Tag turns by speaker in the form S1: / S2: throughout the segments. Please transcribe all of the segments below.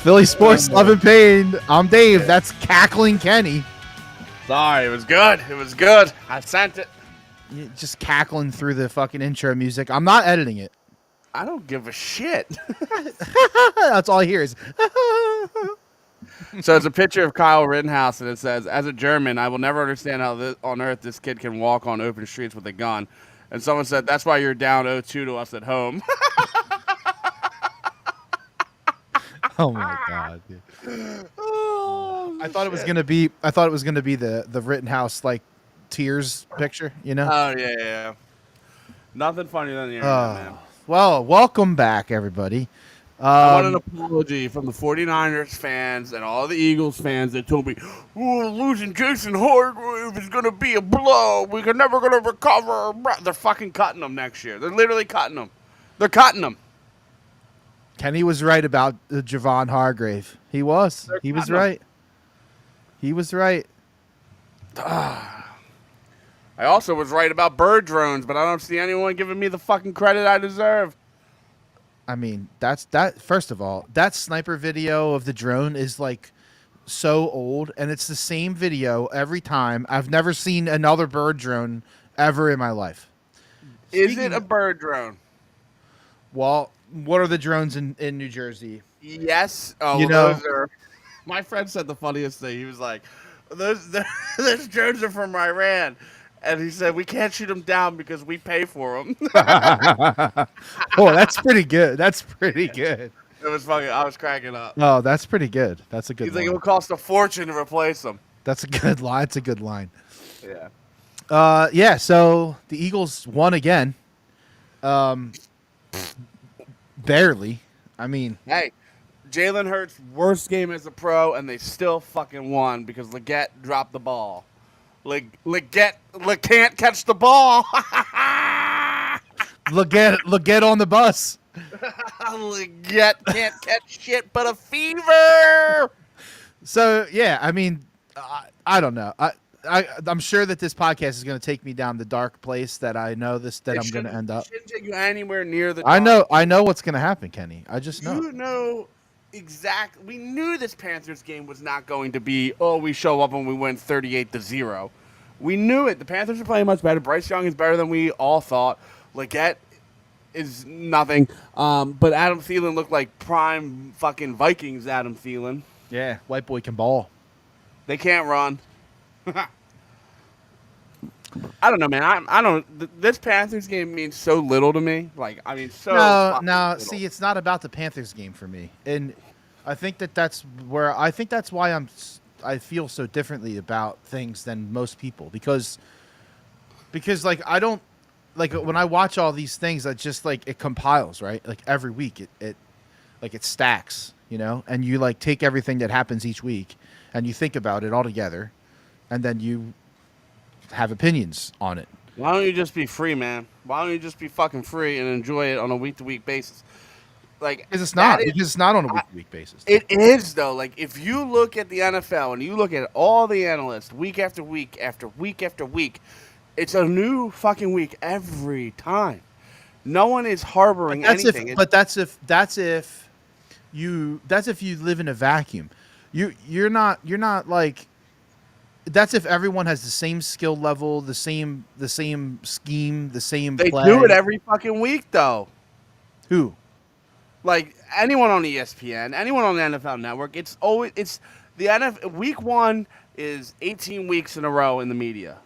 S1: Philly Sports, Love and Pain. I'm Dave. That's Cackling Kenny.
S2: Sorry, it was good. It was good. I sent it.
S1: You're just cackling through the fucking intro music. I'm not editing it.
S2: I don't give a shit.
S1: That's all I hear is.
S2: So it's a picture of Kyle Rittenhouse, and it says, "As a German, I will never understand how on earth this kid can walk on open streets with a gun." And someone said, "That's why you're down 0-2 to us at home."
S1: Oh my god, dude.
S2: Oh,
S1: I thought it was gonna be. I thought it was gonna be the Rittenhouse like tears picture. You know.
S2: Oh yeah. Nothing funnier than the internet, man.
S1: Well, welcome back, everybody.
S2: I want an apology from the 49ers fans and all the Eagles fans that told me, "Oh, losing Jason Hargrave is going to be a blow. We're never going to recover." They're fucking cutting them next year. They're literally cutting them. They're cutting them.
S1: Kenny was right about Javon Hargrave. He was. He was right. He was right.
S2: I also was right about bird drones, but I don't see anyone giving me the fucking credit I deserve.
S1: I mean, that. First of all, that sniper video of the drone is like so old, and it's the same video every time. I've never seen another bird drone ever in my life.
S2: Is it a bird drone?
S1: Well, what are the drones in New Jersey?
S2: Yes. Oh,
S1: you
S2: well,
S1: know,
S2: those are. My friend said the funniest thing. He was like, "Those drones are from Iran." And he said, "We can't shoot them down because we pay for them."
S1: Oh, that's pretty good. That's pretty good.
S2: It was fucking. I was cracking up.
S1: Oh, that's pretty good. That's a good.
S2: He's
S1: line.
S2: like, "It will cost a fortune to replace them."
S1: That's a good line. It's a good line.
S2: Yeah.
S1: Yeah. So the Eagles won again. Barely. I mean,
S2: Hey, Jalen Hurts' worst game as a pro, and they still fucking won because Leggett dropped the ball. Leggett can't catch the ball.
S1: Leggett on the bus.
S2: Leggett can't catch shit but a fever.
S1: So yeah, I mean, I don't know. I'm sure that this podcast is going to take me down the dark place that I know that I'm going to end up.
S2: It shouldn't take you anywhere near the.
S1: I know what's going to happen, Kenny. I just know.
S2: You know exactly. We knew this Panthers game was not going to be. Oh, we show up and we win 38-0. We knew it. The Panthers are playing much better. Bryce Young is better than we all thought. Leggett is nothing. But Adam Thielen looked like prime fucking Vikings Adam Thielen.
S1: Yeah, white boy can ball.
S2: They can't run. I don't know, man. I don't. This Panthers game means so little to me. Like, I mean, so.
S1: No.
S2: little.
S1: See, it's not about the Panthers game for me, and I think that's why I feel so differently about things than most people because like I don't like when I watch all these things, I just like it compiles, right? Like every week it stacks, you know, and you like take everything that happens each week and you think about it all together, and then you have opinions on it.
S2: Why don't you just be free, man? Why don't you just be fucking free and enjoy it on a week-to-week basis? Like,
S1: Because it's not on a week-to-week basis.
S2: It is, though. Like, if you look at the NFL and you look at all the analysts week after week after week after week, it's a new fucking week every time. No one is harboring anything.
S1: That's if you live in a vacuum. You're not like. That's if everyone has the same skill level, the same scheme, the same
S2: They
S1: play.
S2: do it every fucking week, though.
S1: Who?
S2: Like anyone on ESPN, anyone on the NFL Network, it's the NFL. Week 1 is 18 weeks in a row in the media.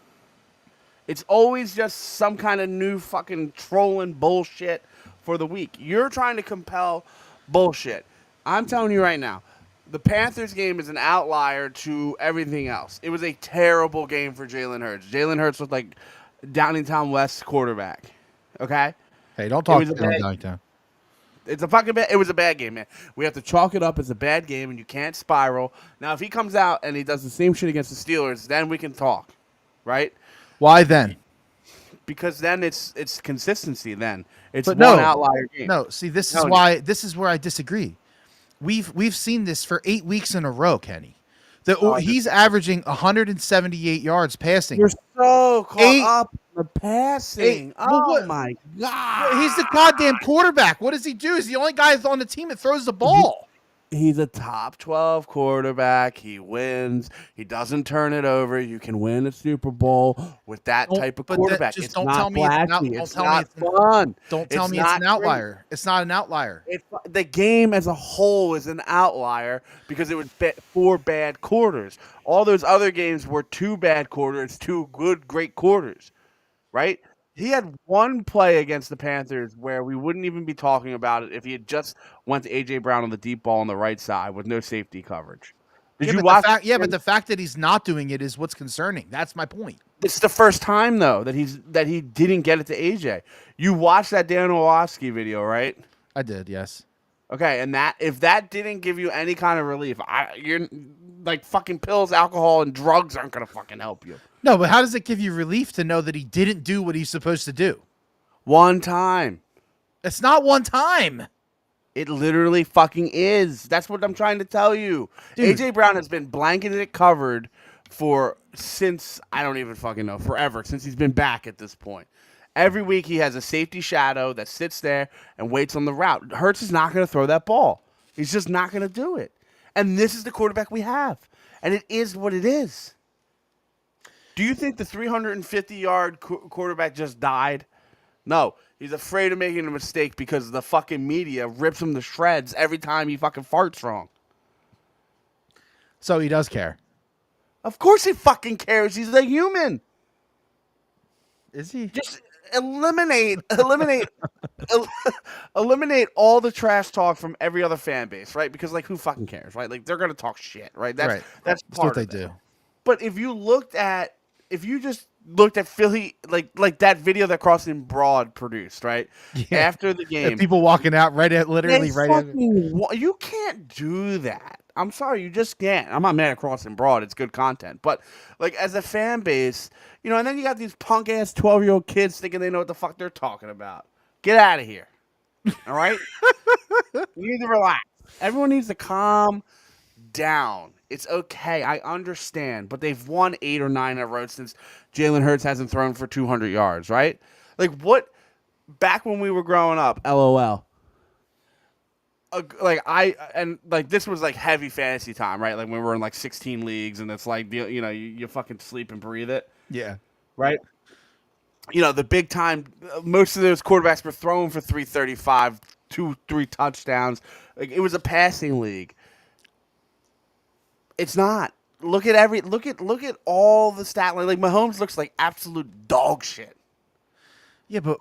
S2: It's always just some kind of new fucking trolling bullshit for the week. You're trying to compel bullshit. I'm telling you right now, the Panthers game is an outlier to everything else. It was a terrible game for Jalen Hurts. Jalen Hurts was like Downingtown West quarterback. Okay?
S1: Hey, don't talk to Downingtown.
S2: It's a fucking bad. It was a bad game, man. We have to chalk it up as a bad game, and you can't spiral. Now, if he comes out and he does the same shit against the Steelers, then we can talk, right?
S1: Why then?
S2: Because then it's consistency. Then it's
S1: But
S2: one outlier game.
S1: No, see, this is where I disagree. We've seen this for 8 weeks in a row, Kenny. He's averaging 178 yards passing.
S2: You're so caught up in the passing. My God.
S1: He's the goddamn quarterback. What does he do? He's the only guy on the team that throws the ball.
S2: He's a top 12 quarterback. He wins. He doesn't turn it over. You can win a Super Bowl with that
S1: Don't,
S2: type of
S1: but that,
S2: quarterback.
S1: just
S2: It's
S1: don't tell
S2: not
S1: me it's
S2: flashy.
S1: not. Don't
S2: It's
S1: tell me
S2: not
S1: it's.
S2: fun.
S1: Don't tell
S2: It's
S1: me it's
S2: not
S1: an
S2: great.
S1: outlier. It's not an outlier.
S2: The game as a whole is an outlier because it was 4 bad quarters. All those other games were 2 bad quarters, 2 great quarters, right? He had one play against the Panthers where we wouldn't even be talking about it if he had just went to A.J. Brown on the deep ball on the right side with no safety coverage. Did
S1: Yeah,
S2: you
S1: but the
S2: watch?
S1: fact, yeah, but the fact that he's not doing it is what's concerning. That's my point.
S2: It's the first time though that he didn't get it to A.J. You watched that Dan Orlovsky video, right?
S1: I did, yes.
S2: Okay, and that if that didn't give you any kind of relief, you're like fucking pills, alcohol, and drugs aren't gonna fucking help you.
S1: No, but how does it give you relief to know that he didn't do what he's supposed to do?
S2: One time.
S1: It's not one time.
S2: It literally fucking is. That's what I'm trying to tell you.
S1: Dude.
S2: AJ Brown has been blanketed covered since I don't even fucking know, forever, since he's been back at this point. Every week he has a safety shadow that sits there and waits on the route. Hurts is not going to throw that ball. He's just not going to do it. And this is the quarterback we have. And it is what it is. Do you think the 350-yard quarterback just died? No. He's afraid of making a mistake because the fucking media rips him to shreds every time he fucking farts wrong.
S1: So he does care.
S2: Of course he fucking cares. He's a human.
S1: Is he?
S2: Just eliminate all the trash talk from every other fan base, right? Because like who fucking cares, right? Like they're gonna talk shit, right? That's
S1: That's
S2: part
S1: what they
S2: of it.
S1: do.
S2: But if you just looked at Philly, like that video that Crossing Broad produced, right?
S1: Yeah.
S2: After the game,
S1: And people walking out literally right at
S2: you can't do that. I'm sorry, you just can't. I'm not mad at Crossing Broad. It's good content. But like as a fan base, and then you got these punk ass 12-year-old kids thinking they know what the fuck they're talking about. Get out of here. All right? You need to relax. Everyone needs to calm down. It's okay. I understand. But they've won 8 or 9 in a row since Jalen Hurts hasn't thrown for 200 yards, right? Like what? Back when we were growing up, LOL. This was like heavy fantasy time, right? Like when we were in like 16 leagues, and it's like you fucking sleep and breathe it.
S1: Yeah.
S2: Right. The big time. Most of those quarterbacks were throwing for 335, 2-3 touchdowns. Like it was a passing league. It's not. Look at all the stat line. Like Mahomes looks like absolute dog shit.
S1: Yeah, but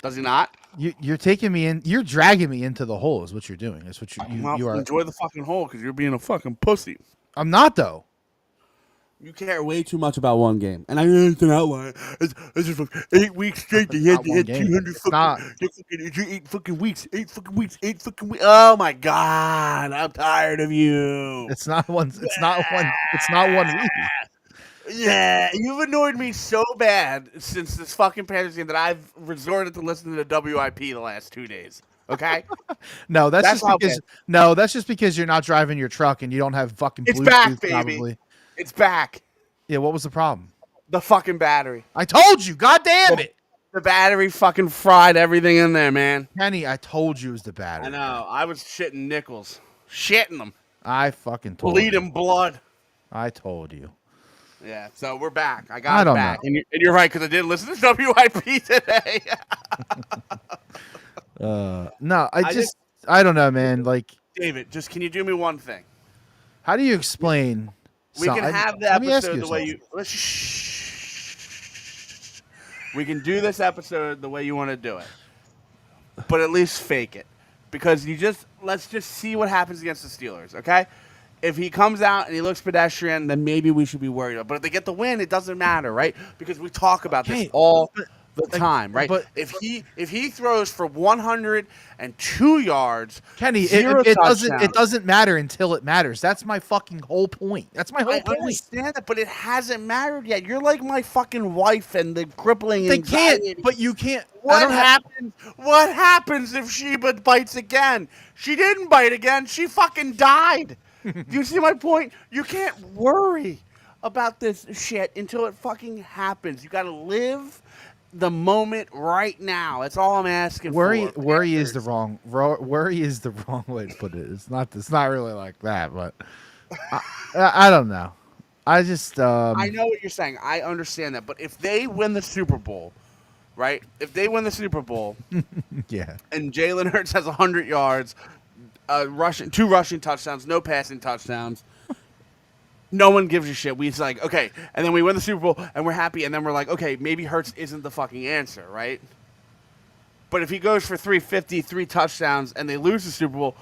S2: does he not?
S1: You're taking me in. You're dragging me into the hole. Is what you're doing. That's what you are.
S2: Enjoy the fucking hole because you're being a fucking pussy.
S1: I'm not though.
S2: You care way too much about one game, and I know it's an outlier. It's just 8 weeks straight. They had 200 8 fucking weeks. 8 fucking weeks. 8 fucking weeks. Oh my god, I'm tired of you.
S1: It's not one. It's not one. It's not 1 week.
S2: Yeah, you've annoyed me so bad since this fucking Panthers game that I've resorted to listening to WIP the last 2 days. Okay?
S1: No, that's just because you're not driving your truck and you don't have fucking
S2: It's
S1: Bluetooth.
S2: back, baby.
S1: Probably.
S2: It's back.
S1: Yeah, what was the problem?
S2: The fucking battery.
S1: I told you. God damn it.
S2: The battery fucking fried everything in there, man.
S1: Kenny, I told you it was the battery.
S2: I know. I was shitting nickels. Shitting them.
S1: I fucking told
S2: Bleeding blood.
S1: I told you.
S2: Yeah, so we're back. I got it back. And you're right, because I didn't listen to WIP today.
S1: No, I don't know, man. Like,
S2: David, can you do me one thing?
S1: How do you explain?
S2: We can have the episode the way you. We can do this episode the way you want to do it, but at least fake it, because let's just see what happens against the Steelers, okay? If he comes out and he looks pedestrian, then maybe we should be worried about. But if they get the win, it doesn't matter, right? Because we talk about this all the time, right?
S1: But
S2: if he throws for 102 yards,
S1: Kenny, it doesn't matter until it matters. That's my fucking whole point. That's my whole point.
S2: I understand that, but it hasn't mattered yet. You're like my fucking wife and the crippling
S1: They
S2: anxiety.
S1: can't, but you can't.
S2: What happens? What happens if Sheba bites again? She didn't bite again. She fucking died. Do you see my point? You can't worry about this shit until it fucking happens. You got to live the moment right now. That's all I'm asking
S1: Worry,
S2: for.
S1: worry is the
S2: Panthers.
S1: worry is the wrong way to put it. It's not. It's not really like that, but I, I don't know. I just
S2: I know what you're saying. I understand that. But if they win the Super Bowl, right? If they win the Super Bowl
S1: yeah.
S2: and Jalen Hurts has 100 yards, two rushing touchdowns, no passing touchdowns, no one gives a shit. We like, okay, and then we win the Super Bowl and we're happy, and then we're like, okay, maybe Hurts isn't the fucking answer, right? But if he goes for 350, 3 touchdowns, and they lose the Super Bowl,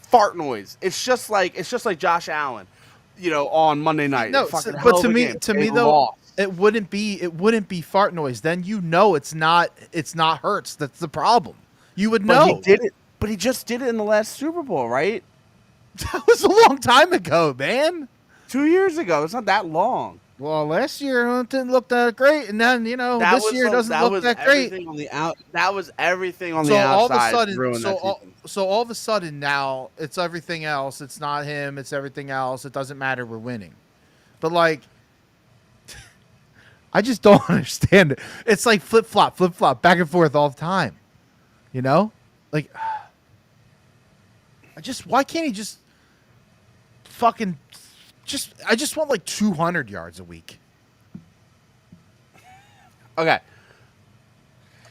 S2: fart noise. It's just like Josh Allen, on Monday night.
S1: No,
S2: Fucking
S1: but
S2: hell of a game.
S1: to
S2: They
S1: me though,
S2: lost.
S1: it wouldn't be fart noise. Then it's not Hurts. That's the problem. You would
S2: But he
S1: know.
S2: did it. But he just did it in the last Super Bowl, right?
S1: That was a long time ago, man.
S2: 2 years ago. It's not that long.
S1: Well, last year it didn't look that great, and then this year doesn't look that great.
S2: That was everything on
S1: So
S2: the
S1: all of a
S2: outside.
S1: sudden, so all of a sudden now it's everything else. It's not him. It's everything else. It doesn't matter. We're winning. But like, I just don't understand it. It's like flip flop, back and forth all the time. You know, like, why can't he just fucking I just want like 200 yards a week.
S2: Okay.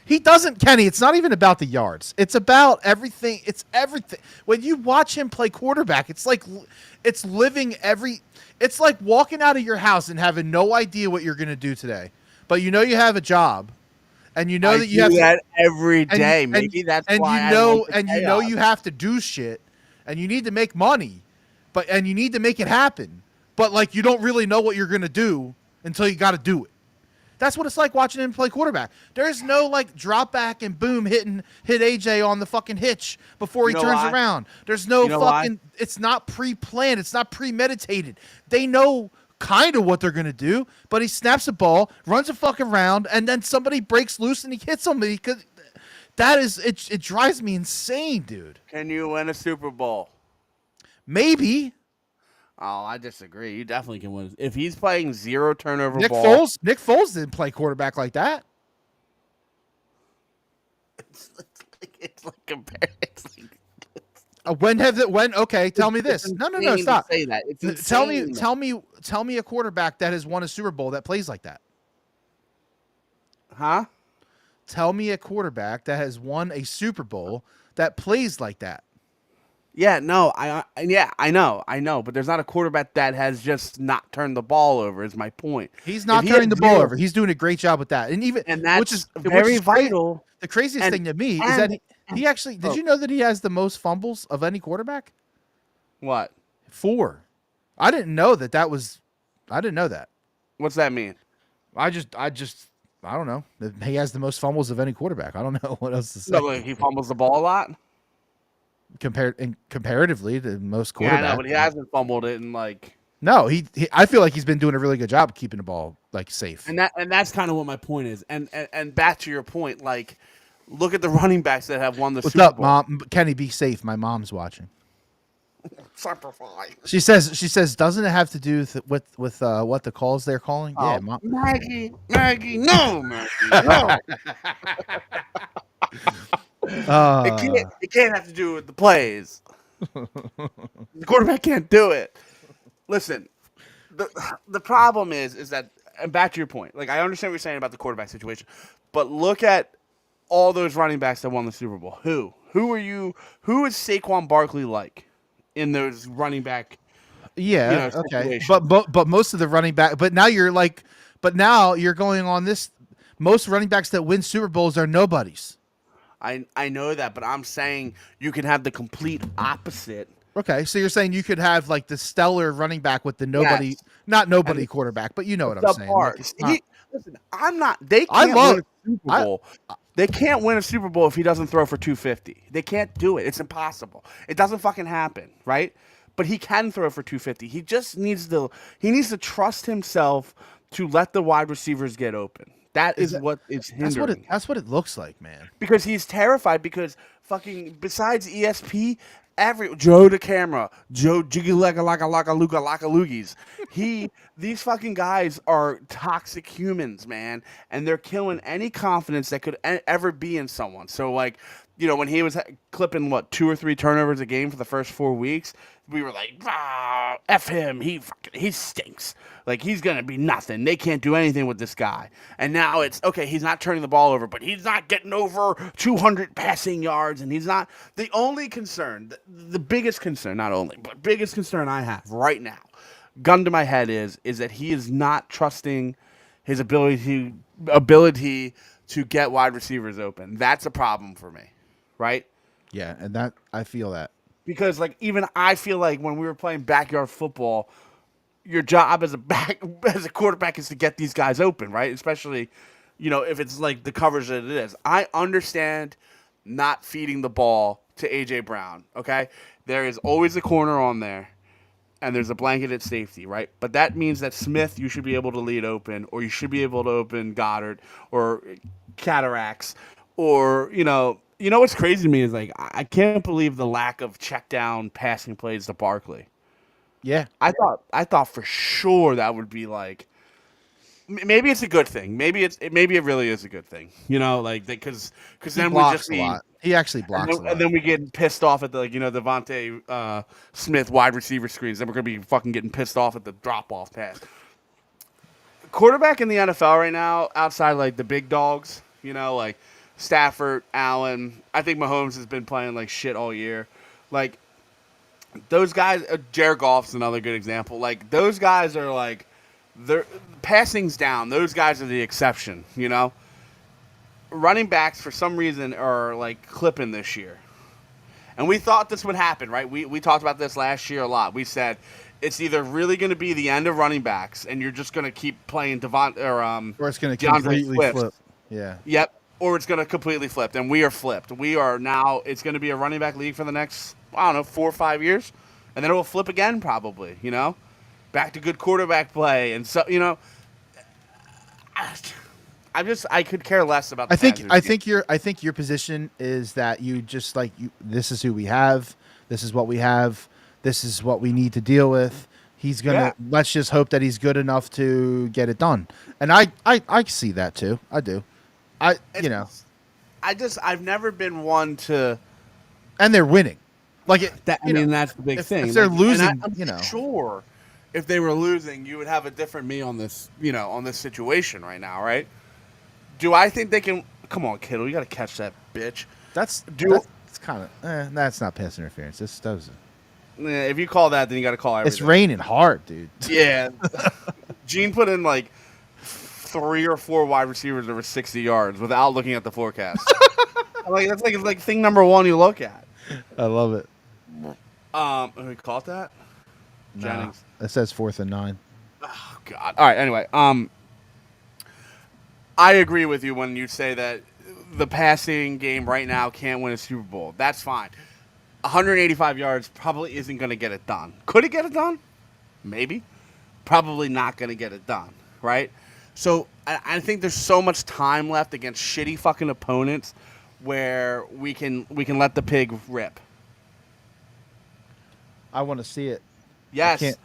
S1: He doesn't, Kenny. It's not even about the yards. It's about everything. It's everything. When you watch him play quarterback, it's like it's living every. It's like walking out of your house and having no idea what you're going to do today, but you know you have a job, and you know
S2: I
S1: that you have
S2: do that
S1: to,
S2: every day.
S1: and,
S2: Maybe that's
S1: and
S2: why
S1: you know
S2: I like the
S1: and you know you have to do shit, and you need to make money, and you need to make it happen, but like you don't really know what you're going to do until you got to do it. That's what it's like watching him play quarterback. There's no like drop back and boom hit AJ on the fucking hitch before he turns around. There's no fucking. It's not pre-planned. It's not premeditated. They know kind of what they're gonna do, but he snaps a ball, runs a fucking round, and then somebody breaks loose and he hits him because that is it. It drives me insane, dude.
S2: Can you win a Super Bowl?
S1: Maybe.
S2: Oh, I disagree. You definitely can win. If he's playing zero turnover
S1: Nick
S2: ball.
S1: Foles didn't play quarterback like that.
S2: It's like
S1: When okay, tell me this. No, stop.
S2: Say that. It's insane.
S1: Tell me a quarterback that has won a Super Bowl that plays like that.
S2: Huh?
S1: Tell me a quarterback that has won a Super Bowl that plays like that.
S2: Yeah, no, I know, but there's not a quarterback that has just not turned the ball over. Is my point.
S1: He's not turning the ball over. He's doing a great job with that,
S2: and that's
S1: which is
S2: very vital.
S1: The craziest thing to me is that he actually. Did you know that he has the most fumbles of any quarterback?
S2: What?
S1: 4. I didn't know that was. I didn't know that.
S2: What's that mean?
S1: I don't know. He has the most fumbles of any quarterback. I don't know what else to say.
S2: No, like he fumbles the ball a lot.
S1: Comparatively to most quarterbacks.
S2: Yeah, I know, but he hasn't fumbled it in like.
S1: No, he I feel like he's been doing a really good job of keeping the ball like safe.
S2: And that's kind of what my point is. And back to your point, like, look at the running backs that have won the Super Bowl.
S1: What's up, Mom? Kenny, be safe. My mom's watching.
S2: Sacrifice.
S1: She says, doesn't it have to do with what the calls they're calling?
S2: Oh,
S1: yeah, Mom.
S2: Maggie, no, Maggie, no. It can't have to do with the plays. The quarterback can't do it. Listen, the problem is that, and back to your point, like I understand what you're saying about the quarterback situation, but look at all those running backs that won the Super Bowl. Who is Saquon Barkley like in those running back?
S1: Yeah, okay, but most of the running back, but now you're going on this. Most running backs that win Super Bowls are nobodies.
S2: I know that, but I'm saying you can have the complete opposite.
S1: Okay, so you're saying you could have like the stellar running back with the nobody, yes. Not nobody quarterback, but you know what I'm saying. Like,
S2: listen, I'm not. They can't win a Super Bowl. They can't win a Super Bowl if he doesn't throw for 250. They can't do it. It's impossible. It doesn't fucking happen, right? But he can throw for 250. He just needs to trust himself to let the wide receivers get open. That is what is hindering.
S1: That's what it looks like, man.
S2: Because he's terrified because fucking besides ESP, Joe the camera, Joe Jiggy Laka Loogies. These fucking guys are toxic humans, man, and they're killing any confidence that could ever be in someone. So like, when he was clipping 2 or 3 turnovers a game for the first 4 weeks, we were like, F him, he stinks. Like he's gonna be nothing. They can't do anything with this guy. And now it's okay. He's not turning the ball over, but he's not getting over 200 passing yards, and he's not the only concern. The biggest concern, not only, but biggest concern I have right now, gun to my head, is that he is not trusting his ability to get wide receivers open. That's a problem for me, right?
S1: Yeah, and that I feel that.
S2: Because even I feel like when we were playing backyard football, your job as a quarterback is to get these guys open, right? Especially, if it's like the coverage that it is. I understand not feeding the ball to AJ Brown, okay? There is always a corner on there, and there's a blanketed safety, right? But that means that Smith, you should be able to lead open, or you should be able to open Goddard or Cataracts, or what's crazy to me is I can't believe the lack of check down passing plays to Barkley.
S1: Yeah,
S2: I thought for sure that would be maybe it's a good thing. Maybe it really is a good thing. Because then we just
S1: a lot. He actually blocks a lot.
S2: And then we get pissed off at the Devontae Smith wide receiver screens. Then we're gonna be fucking getting pissed off at the drop off pass. Quarterback in the NFL right now, outside the big dogs, like Stafford, Allen. I think Mahomes has been playing like shit all year. Those guys, Jared Goff's another good example. Those guys are they're passing's down. Those guys are the exception, Running backs, for some reason, are clipping this year. And we thought this would happen, right? We talked about this last year a lot. We said it's either really going to be the end of running backs and you're just going to keep playing
S1: or it's going to completely flip. Yeah.
S2: Yep. Or it's going to completely flip. And we are flipped. We are now, it's going to be a running back league for the next, 4 or 5 years. And then it will flip again, probably, Back to good quarterback play. And so, I could care less about the
S1: I think your position is that you just this is who we have. This is what we have. This is what we need to deal with. He's going to, let's just hope that he's good enough to get it done. And I see that too. I do.
S2: I've never been one to,
S1: and they're winning.
S2: That's the big thing.
S1: If they're losing,
S2: I'm sure if they were losing, you would have a different me on this, on this situation right now, right? Do I think they can? Come on, Kittle, you got to catch that bitch.
S1: That's kind of that's not pass interference. This doesn't.
S2: If you call that, then you got to call everything.
S1: It's raining hard, dude.
S2: Yeah, Gene put in 3 or 4 wide receivers over 60 yards without looking at the forecast. That's thing number one you look at.
S1: I love it.
S2: We caught that?
S1: Nah,
S2: Jennings.
S1: it says 4th and 9.
S2: Oh God. All right. Anyway, I agree with you when you say that the passing game right now can't win a Super Bowl. That's fine. 185 yards probably isn't going to get it done. Could it get it done? Maybe. Probably not going to get it done, right? So I think there's so much time left against shitty fucking opponents where we can let the pig rip.
S1: I want to see it.
S2: Yes.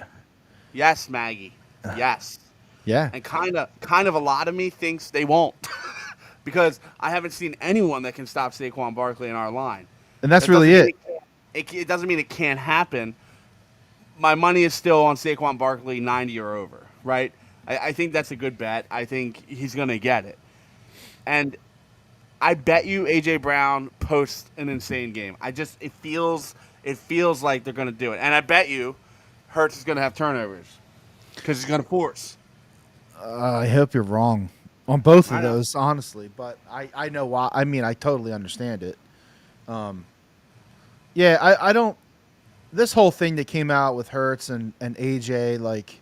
S2: Yes, Maggie. Yes.
S1: Yeah.
S2: And kind of a lot of me thinks they won't. Because I haven't seen anyone that can stop Saquon Barkley in our line.
S1: And that's really it.
S2: It doesn't mean it can't happen. My money is still on Saquon Barkley 90 or over, right? I think that's a good bet. I think he's going to get it. And I bet you A.J. Brown posts an insane game. It feels like they're going to do it. And I bet you Hurts is going to have turnovers because he's going to force.
S1: I hope you're wrong on both of those, honestly. But I know why. I mean, I totally understand it. Yeah, I don't. This whole thing that came out with Hurts and AJ,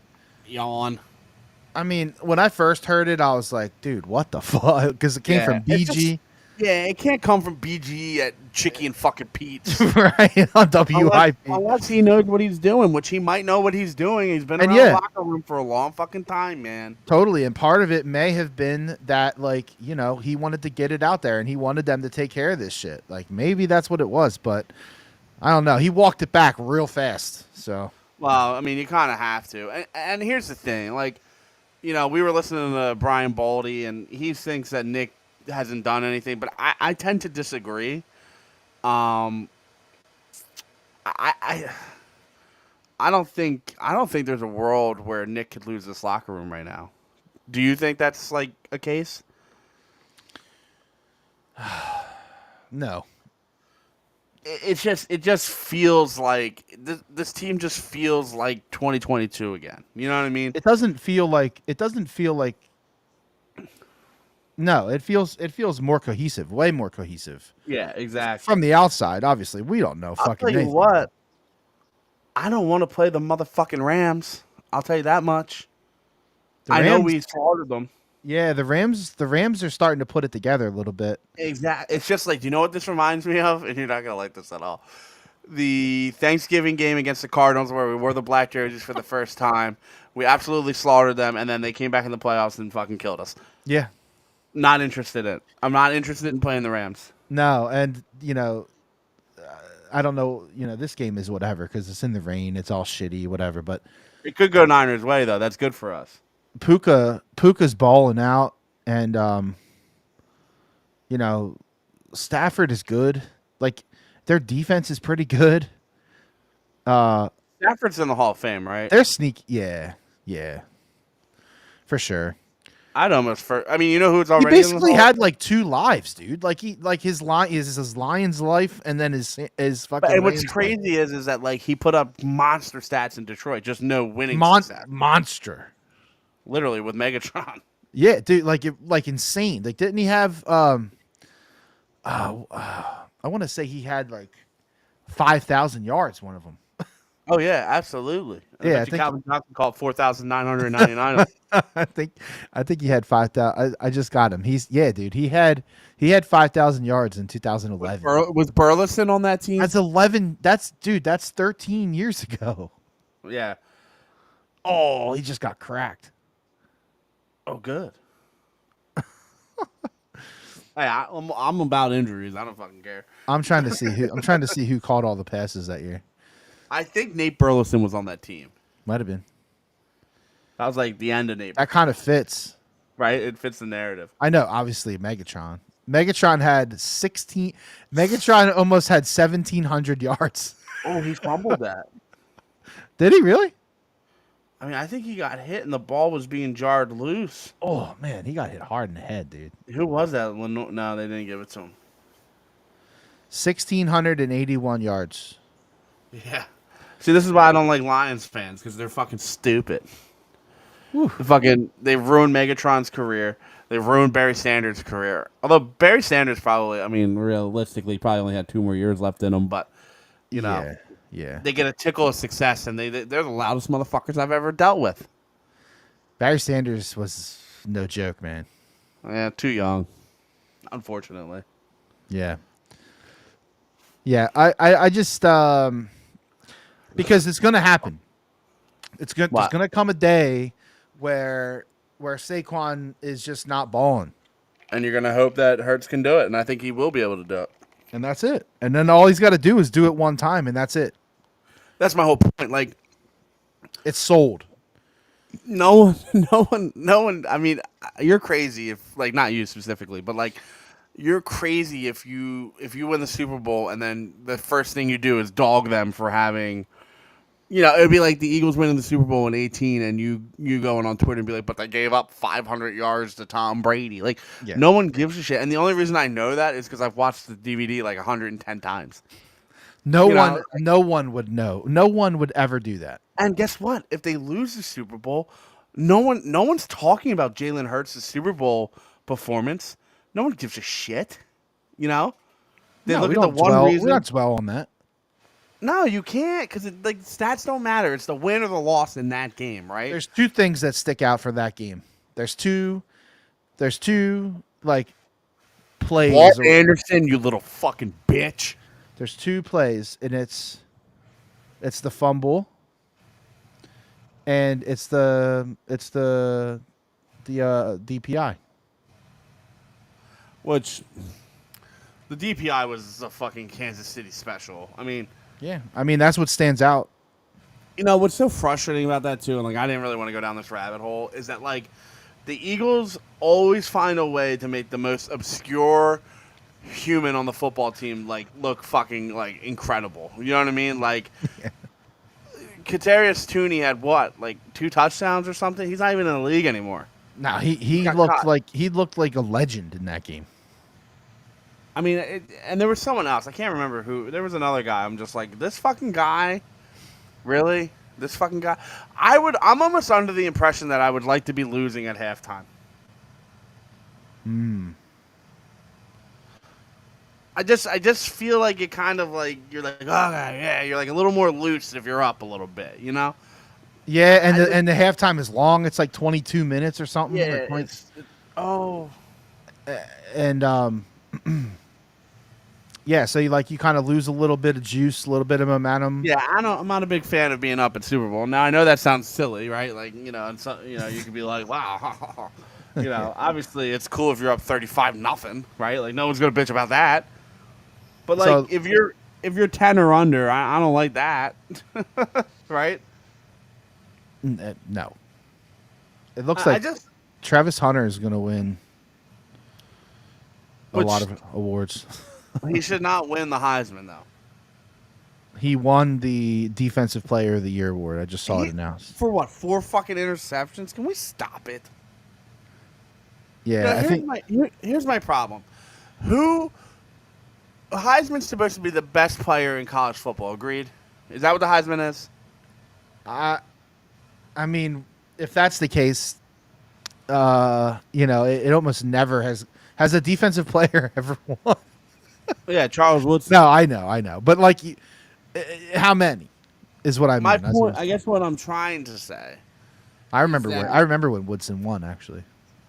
S2: yawn.
S1: I mean, when I first heard it, I was like, dude, what the fuck? Because it came from BG.
S2: It can't come from BG at Chicky and fucking Pete's.
S1: Right, on WIP.
S2: Unless he knows what he's doing, which he might know what he's doing. He's been around the locker room for a long fucking time, man.
S1: Totally, and part of it may have been that, he wanted to get it out there, and he wanted them to take care of this shit. Maybe that's what it was, but I don't know. He walked it back real fast. So
S2: Well, I mean, you kind of have to. And here's the thing, like, we were listening to Brian Baldy, and he thinks that Nick hasn't done anything, but I tend to disagree. Um, I I don't think there's a world where Nick could lose this locker room right now. Do you think that's like a case?
S1: no.
S2: It just feels like this team just feels like 2022 again. You know what I mean?
S1: It doesn't feel like. It doesn't feel like. No, it feels more cohesive, way more cohesive.
S2: Yeah, exactly.
S1: From the outside, obviously, we don't know
S2: I'll
S1: fucking
S2: tell you
S1: anything.
S2: what. I don't want to play the motherfucking Rams. I'll tell you that much.
S1: The
S2: I know
S1: Rams,
S2: we slaughtered them.
S1: yeah, the Rams are starting to put it together a little bit.
S2: Exactly. It's just like, you know what this reminds me of? And you're not going to like this at all. The Thanksgiving game against the Cardinals where we wore the black jerseys for the first time. We absolutely slaughtered them, and then they came back in the playoffs and fucking killed us.
S1: Yeah.
S2: Not interested in it. I'm not interested in playing the Rams.
S1: No, and I don't know. This game is whatever because it's in the rain. It's all shitty, whatever. But
S2: It could go Niners' way, though. That's good for us.
S1: Puka's balling out, and Stafford is good. Like their defense is pretty good.
S2: Stafford's in the Hall of Fame, right?
S1: They're sneaky. Yeah, for sure.
S2: I'd almost I mean, you know who's
S1: He
S2: already in the
S1: basically
S2: Hall of
S1: had
S2: Fame?
S1: like two lives, dude. Like his line is his Lions life, and then his fucking.
S2: And what's
S1: Rams life.
S2: crazy is that like he put up monster stats in Detroit, just no winning success.
S1: Monster.
S2: Literally with Megatron.
S1: Yeah, dude, like insane. Like, didn't he have? I want to say he had like 5,000 yards. One of them.
S2: Oh yeah, absolutely.
S1: Yeah, I
S2: I
S1: think-
S2: Calvin Johnson called 4,999.
S1: I think he had 5,000. I just got him. Dude. He had 5,000 yards in 2011.
S2: Was Burleson on that team?
S1: That's 11. That's 13 years ago.
S2: Yeah.
S1: Oh, he just got cracked.
S2: Oh, good. Hey, I'm about injuries. I don't fucking care.
S1: I'm trying to see who caught all the passes that year.
S2: I think Nate Burleson was on that team.
S1: Might have been.
S2: That was like the end of Nate.
S1: That kind of fits.
S2: Right? It fits the narrative.
S1: I know, obviously, Megatron. Megatron had 16. Megatron almost had 1,700 yards.
S2: Oh, he fumbled that.
S1: Did he really?
S2: I mean, I think he got hit and the ball was being jarred loose.
S1: Oh man, he got hit hard in the head, dude.
S2: Who was that? No, they didn't give it to him.
S1: 1,681 yards.
S2: Yeah. See, this is why I don't like Lions fans, because they're fucking stupid. They've ruined Megatron's career. They've ruined Barry Sanders' career. Although Barry Sanders probably, I mean, realistically, probably only had 2 more years left in him. But,
S1: Yeah.
S2: they get a tickle of success, and they're the loudest motherfuckers I've ever dealt with.
S1: Barry Sanders was no joke, man.
S2: Yeah, too young, unfortunately.
S1: Yeah. Yeah, I just because it's gonna happen. There's gonna come a day where Saquon is just not balling.
S2: And you're going to hope that Hurts can do it, and I think he will be able to do it.
S1: And that's it. And then all he's got to do is do it one time, and that's it.
S2: That's my whole point. Like,
S1: It's sold.
S2: no one. I mean, you're crazy if, like, not you specifically, but like, you're crazy if you win the Super Bowl and then the first thing you do is dog them for having, it'd be like the Eagles winning the Super Bowl in 2018, and you going on Twitter and be like, but they gave up 500 yards to Tom Brady. Like,
S1: Yeah.
S2: No one gives a shit. And the only reason I know that is because I've watched the DVD like 110 times.
S1: No one would know. No one would ever do that.
S2: And guess what? If they lose the Super Bowl, no one's talking about Jalen Hurts' Super Bowl performance. No one gives a shit. They
S1: No,
S2: look
S1: we
S2: at the
S1: don't
S2: one
S1: dwell,
S2: reason.
S1: we don't dwell on that.
S2: No, you can't, because like stats don't matter. It's the win or the loss in that game, right?
S1: There's two things that stick out for that game. There's two like plays.
S2: Walt Anderson, you little fucking bitch.
S1: There's two plays, and it's the fumble, and it's the DPI.
S2: Which the DPI was a fucking Kansas City special. I mean,
S1: Yeah, I mean that's what stands out.
S2: You know what's so frustrating about that too, and like I didn't really want to go down this rabbit hole, is that like the Eagles always find a way to make the most obscure human on the football team like look fucking like incredible. You know what I mean? Like Kadarius Toney had what, like 2 touchdowns or something? He's not even in the league anymore.
S1: No,
S2: He
S1: he
S2: got
S1: looked
S2: caught.
S1: like a legend in that game.
S2: I mean, and there was someone else. I can't remember who. There was another guy. I'm just like, this fucking guy, really? This fucking guy? I'm almost under the impression that I would like to be losing at halftime.
S1: Hmm.
S2: I just feel like it kind of like you're like, okay, yeah, you're like a little more loose if you're up a little bit, you know?
S1: Yeah, and
S2: I just,
S1: and the halftime is long. It's like 22 minutes or something.
S2: yeah,
S1: Or 20,
S2: oh,
S1: and yeah, so you kind of lose a little bit of juice, a little bit of momentum.
S2: yeah. I'm not a big fan of being up at Super Bowl. Now I know that sounds silly, right? Like and so, you could be like, wow, obviously it's cool if you're up 35-0, right? Like no one's gonna bitch about that. But like
S1: So
S2: if you're 10 or under, I don't like that, right?
S1: no, it looks
S2: I
S1: like
S2: just
S1: Travis Hunter is going to win a
S2: Which-
S1: lot of awards.
S2: he should not win the Heisman though.
S1: He won the Defensive Player of the Year award. I just saw it
S2: He-
S1: announced.
S2: For what? 4 fucking interceptions? Can we stop it?
S1: Yeah, I think
S2: Here's my problem. Heisman's supposed to be the best player in college football. Agreed? Is that what the Heisman is?
S1: I mean, if that's the case, it almost never has a defensive player ever won.
S2: Yeah, Charles Woodson.
S1: No, I know, but like, how many is what I mean.
S2: My
S1: That's
S2: point.
S1: what-
S2: I guess what I'm trying to say
S1: I remember
S2: that-
S1: I remember when Woodson won actually.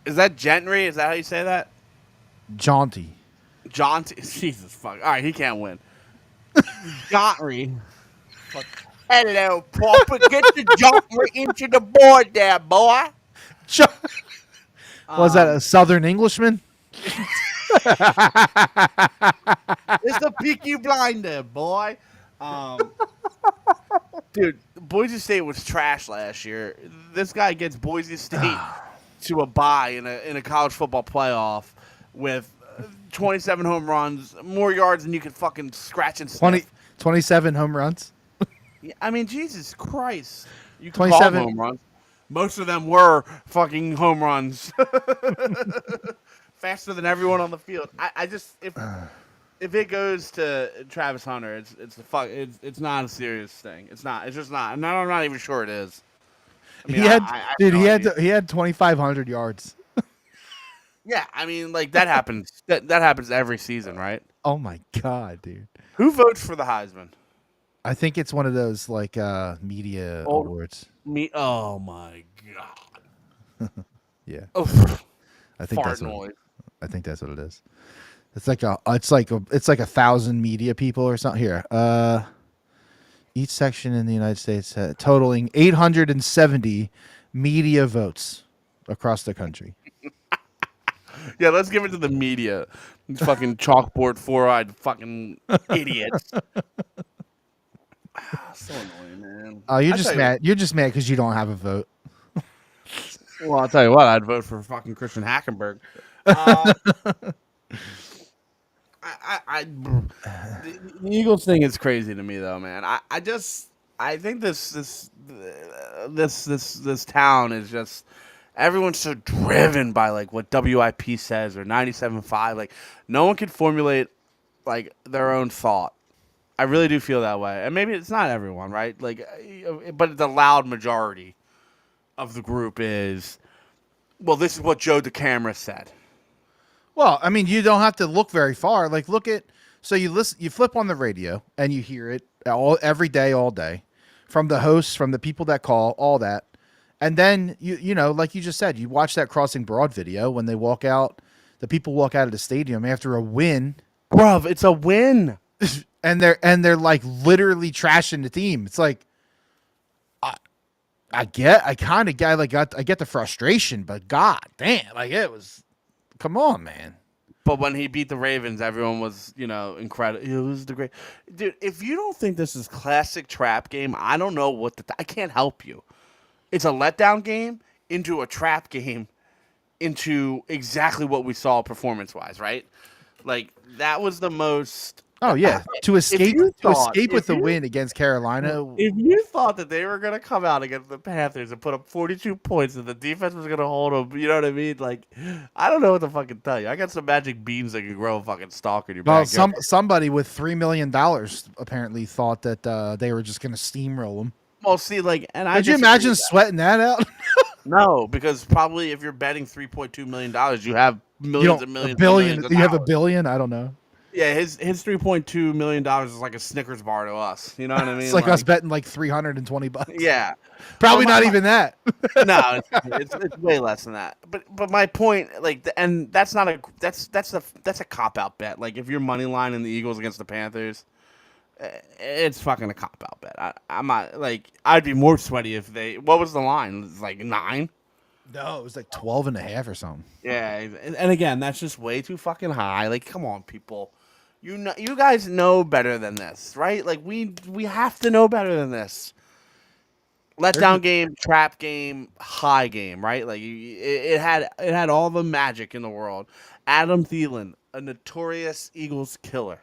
S2: is that Gentry. Is that how you say that?
S1: Jaunty.
S2: John. Jesus fuck. All right, he can't win. Gentry. Hello, Papa. Get the Gentry into the board there, boy.
S1: Was that a Southern Englishman?
S2: It's a Peaky Blinder, boy. Dude, Boise State was trash last year. This guy gets Boise State to a bye in a college football playoff with 27 home runs, more yards than you could fucking scratch and sniff.
S1: 27 home runs.
S2: Yeah, I mean, Jesus Christ. You can call them
S1: 27
S2: home runs. Most of them were fucking home runs. Faster than everyone on the field. I just if it goes to Travis Hunter, it's not a serious thing. It's not. It's just not. I'm not even sure it is. I mean,
S1: he had 2,500 yards.
S2: Yeah, I mean, like that happens. That happens every season, right?
S1: Oh my god, dude.
S2: Who votes for the Heisman?
S1: I think it's one of those like media
S2: Oh.
S1: awards.
S2: Me? Oh my god.
S1: Yeah.
S2: Oh,
S1: I think
S2: fart
S1: that's what,
S2: noise.
S1: I think that's what it is. It's like 1,000 media people or something. Here, each section in the United States totaling 870 media votes across the country.
S2: Yeah, let's give it to the media. These fucking chalkboard, 4-eyed fucking idiots. So annoying, man.
S1: Oh, you're
S2: I
S1: just
S2: tell you
S1: mad. You're just mad because you don't have a vote.
S2: Well, I'll tell you what, I'd vote for fucking Christian Hackenberg. The Eagles thing is crazy to me, though, man. I think this town is just everyone's so driven by like what WIP says or 97.5. Like no one can formulate like their own thought. I really do feel that way, and maybe it's not everyone, right? Like, but the loud majority of the group is, well, this is what Joe DeCamera said.
S1: Well, I mean, you don't have to look very far. Like, you flip on the radio and you hear it every day, all day, from the hosts, from the people that call, all that, and then you know, like you just said, you watch that Crossing Broad video when they walk out. The people walk out of the stadium after a win,
S2: Bruv, it's a win.
S1: and they're like literally trashing the team. It's like, I get the frustration, but god damn, like it was. Come on, man.
S2: But when he beat the Ravens, everyone was, incredible. It was the great dude. If you don't think this is classic trap game, I don't know what I can't help you. It's a letdown game into a trap game into exactly what we saw performance wise, right? Like that was the most.
S1: Oh yeah, to escape with the win against Carolina.
S2: If you thought that they were gonna come out against the Panthers and put up 42 points and the defense was gonna hold them, you know what I mean? Like, I don't know what to fucking tell you. I got some magic beans that can grow a fucking stalk in your backyard.
S1: Somebody with $3 million apparently thought that they were just gonna steamroll them.
S2: Well, see, like, and
S1: could you imagine sweating that out?
S2: No, because probably if you're betting $3.2 million, you have millions and millions.
S1: You have $1 billion. I don't know.
S2: Yeah, his $3.2 million is like a Snickers bar to us. You know what I mean?
S1: It's like us betting like $320.
S2: Yeah,
S1: probably not even that.
S2: No, it's way less than that. But my point, like, and that's not that's a cop out bet. Like, if you're money line in the Eagles against the Panthers, it's fucking a cop out bet. I'm not like I'd be more sweaty if they. What was the line? It's like 9.
S1: No, it was like 12.5 or something.
S2: Yeah, and again, that's just way too fucking high. Like, come on, people. You guys know better than this, right? Like we have to know better than this. Letdown game, trap game, high game, right? Like it had all the magic in the world. Adam Thielen, a notorious Eagles killer.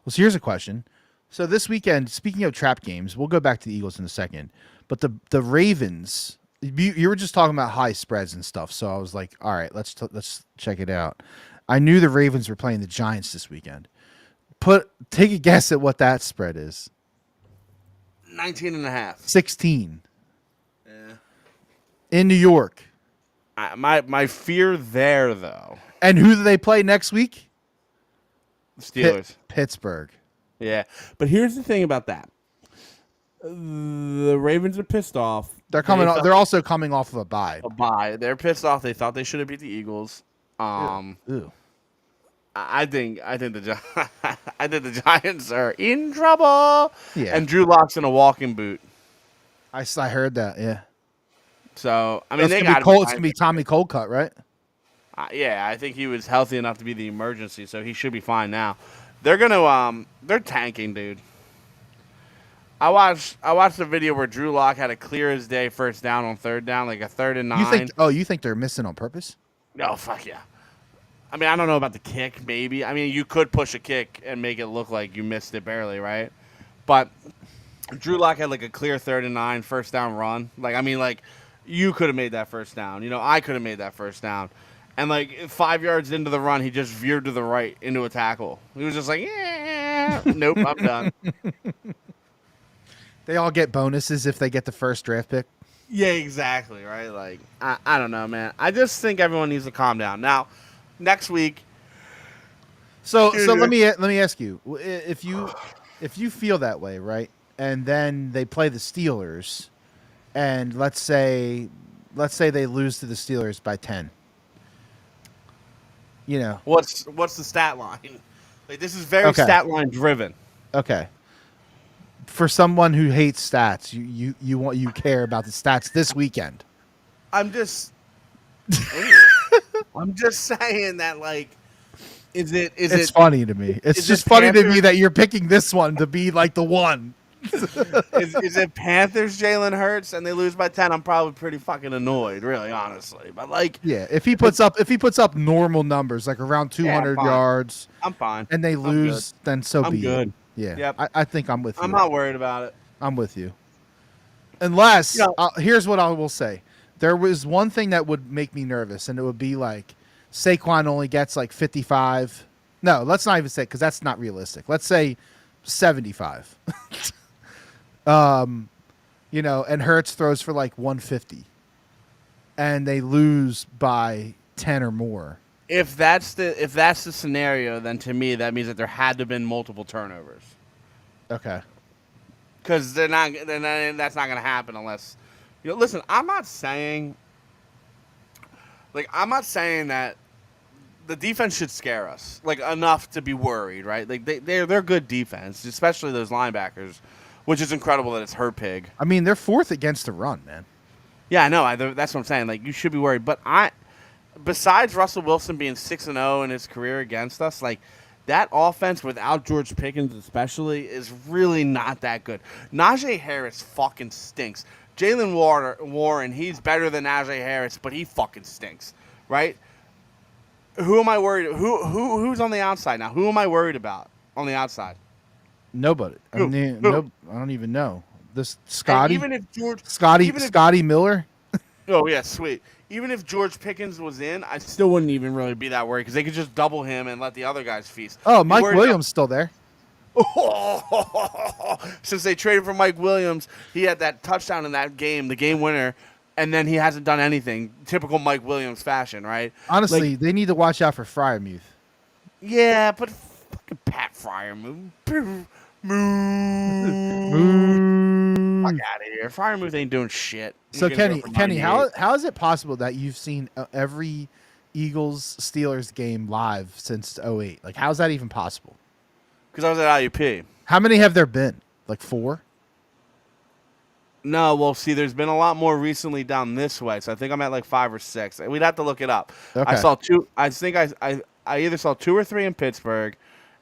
S1: Well, so here's a question. So this weekend, speaking of trap games, we'll go back to the Eagles in a second. But the Ravens, you were just talking about high spreads and stuff. So I was like, all right, let's check it out. I knew the Ravens were playing the Giants this weekend. Take a guess at what that spread is.
S2: 19.5.
S1: 16.
S2: Yeah.
S1: In New York.
S2: My fear there, though.
S1: And who do they play next week?
S2: Steelers.
S1: Pittsburgh.
S2: Yeah. But here's the thing about that. The Ravens are pissed off.
S1: They're also coming off of a bye.
S2: They're pissed off. They thought they should have beat the Eagles.
S1: Ew.
S2: I think the Giants are in trouble.
S1: Yeah.
S2: And Drew Lock's in a walking boot.
S1: I heard that. Yeah.
S2: So I mean,
S1: it's gonna be Tommy Colcutt, right?
S2: Yeah, I think he was healthy enough to be the emergency, so he should be fine now. They're tanking, dude. I watched the video where Drew Lock had a clear as day first down on third down, like a 3rd and 9.
S1: You think they're missing on purpose?
S2: Oh, fuck yeah. I mean, I don't know about the kick, maybe. I mean, you could push a kick and make it look like you missed it barely, right? But Drew Lock had like a clear 3rd and 9 first down run. Like, I mean, like, you could have made that first down. You know, I could have made that first down. And like 5 yards into the run, he just veered to the right into a tackle. He was just like, yeah, nope, I'm done.
S1: They all get bonuses if they get the first draft pick.
S2: Yeah, exactly, right? Like, I don't know, man. I just think everyone needs to calm down. Now, next week.
S1: So let me ask you, if you feel that way, right? And then they play the Steelers, and let's say they lose to the Steelers by 10. You know,
S2: what's the stat line? Like, this is very stat line driven.
S1: Okay. For someone who hates stats, you care about the stats this weekend.
S2: I'm just saying that, like, it's
S1: funny to me. It's just funny to me that you're picking this one to be like the one.
S2: Is it Panthers Jalen Hurts and they lose by 10? I'm probably pretty fucking annoyed, really, honestly. But like,
S1: yeah, if he puts up normal numbers like around 200 yards,
S2: I'm fine.
S1: And they lose, then so be it. Yeah,
S2: yep.
S1: I think I'm with you.
S2: I'm not worried about it.
S1: I'm with you. Unless here's what I will say: there was one thing that would make me nervous, and it would be like Saquon only gets like 55. No, let's not even say because that's not realistic. Let's say 75. And Hurts throws for like 150, and they lose by 10 or more.
S2: If that's the scenario, then to me that means that there had to have been multiple turnovers.
S1: Okay.
S2: Because that's not going to happen unless, listen. I'm not saying that the defense should scare us like enough to be worried, right? Like they're good defense, especially those linebackers. Which is incredible that it's her pig.
S1: I mean, they're 4th against the run, man.
S2: Yeah, I know. That's what I'm saying. Like, you should be worried. But besides Russell Wilson being 6-0 in his career against us, like that offense without George Pickens especially is really not that good. Najee Harris fucking stinks. Jalen Warren, he's better than Najee Harris, but he fucking stinks, right? Who am I worried? Who's on the outside now? Who am I worried about on the outside?
S1: Nobody. I
S2: Who?
S1: mean,
S2: Who?
S1: no, I don't even know. This
S2: And
S1: Scotty,
S2: even if George,
S1: Scotty,
S2: even if
S1: Scotty Miller.
S2: oh yeah, sweet. Even if George Pickens was in, I still wouldn't even really be that worried because they could just double him and let the other guys feast.
S1: Oh,
S2: Be
S1: Mike
S2: worried
S1: Williams still there.
S2: Since they traded for Mike Williams, he had that touchdown in that game, the game winner, and then he hasn't done anything. Typical Mike Williams fashion, right?
S1: Honestly,
S2: Like,
S1: they need to watch out for Fryermuth.
S2: yeah, but fucking Pat Fryermuth. Fuck out of here. Fryermuth ain't doing shit.
S1: So
S2: He's gonna go
S1: Kenny,
S2: for
S1: how is it possible that you've seen every Eagles Steelers game live since '08? Like, how's that even possible?
S2: Because I was at IUP.
S1: How many have there been? Like 4?
S2: No, well, see, there's been a lot more recently down this way, so I think I'm at like 5 or 6. We'd have to look it up.
S1: Okay.
S2: I saw 2. I think I either saw 2 or 3 in Pittsburgh,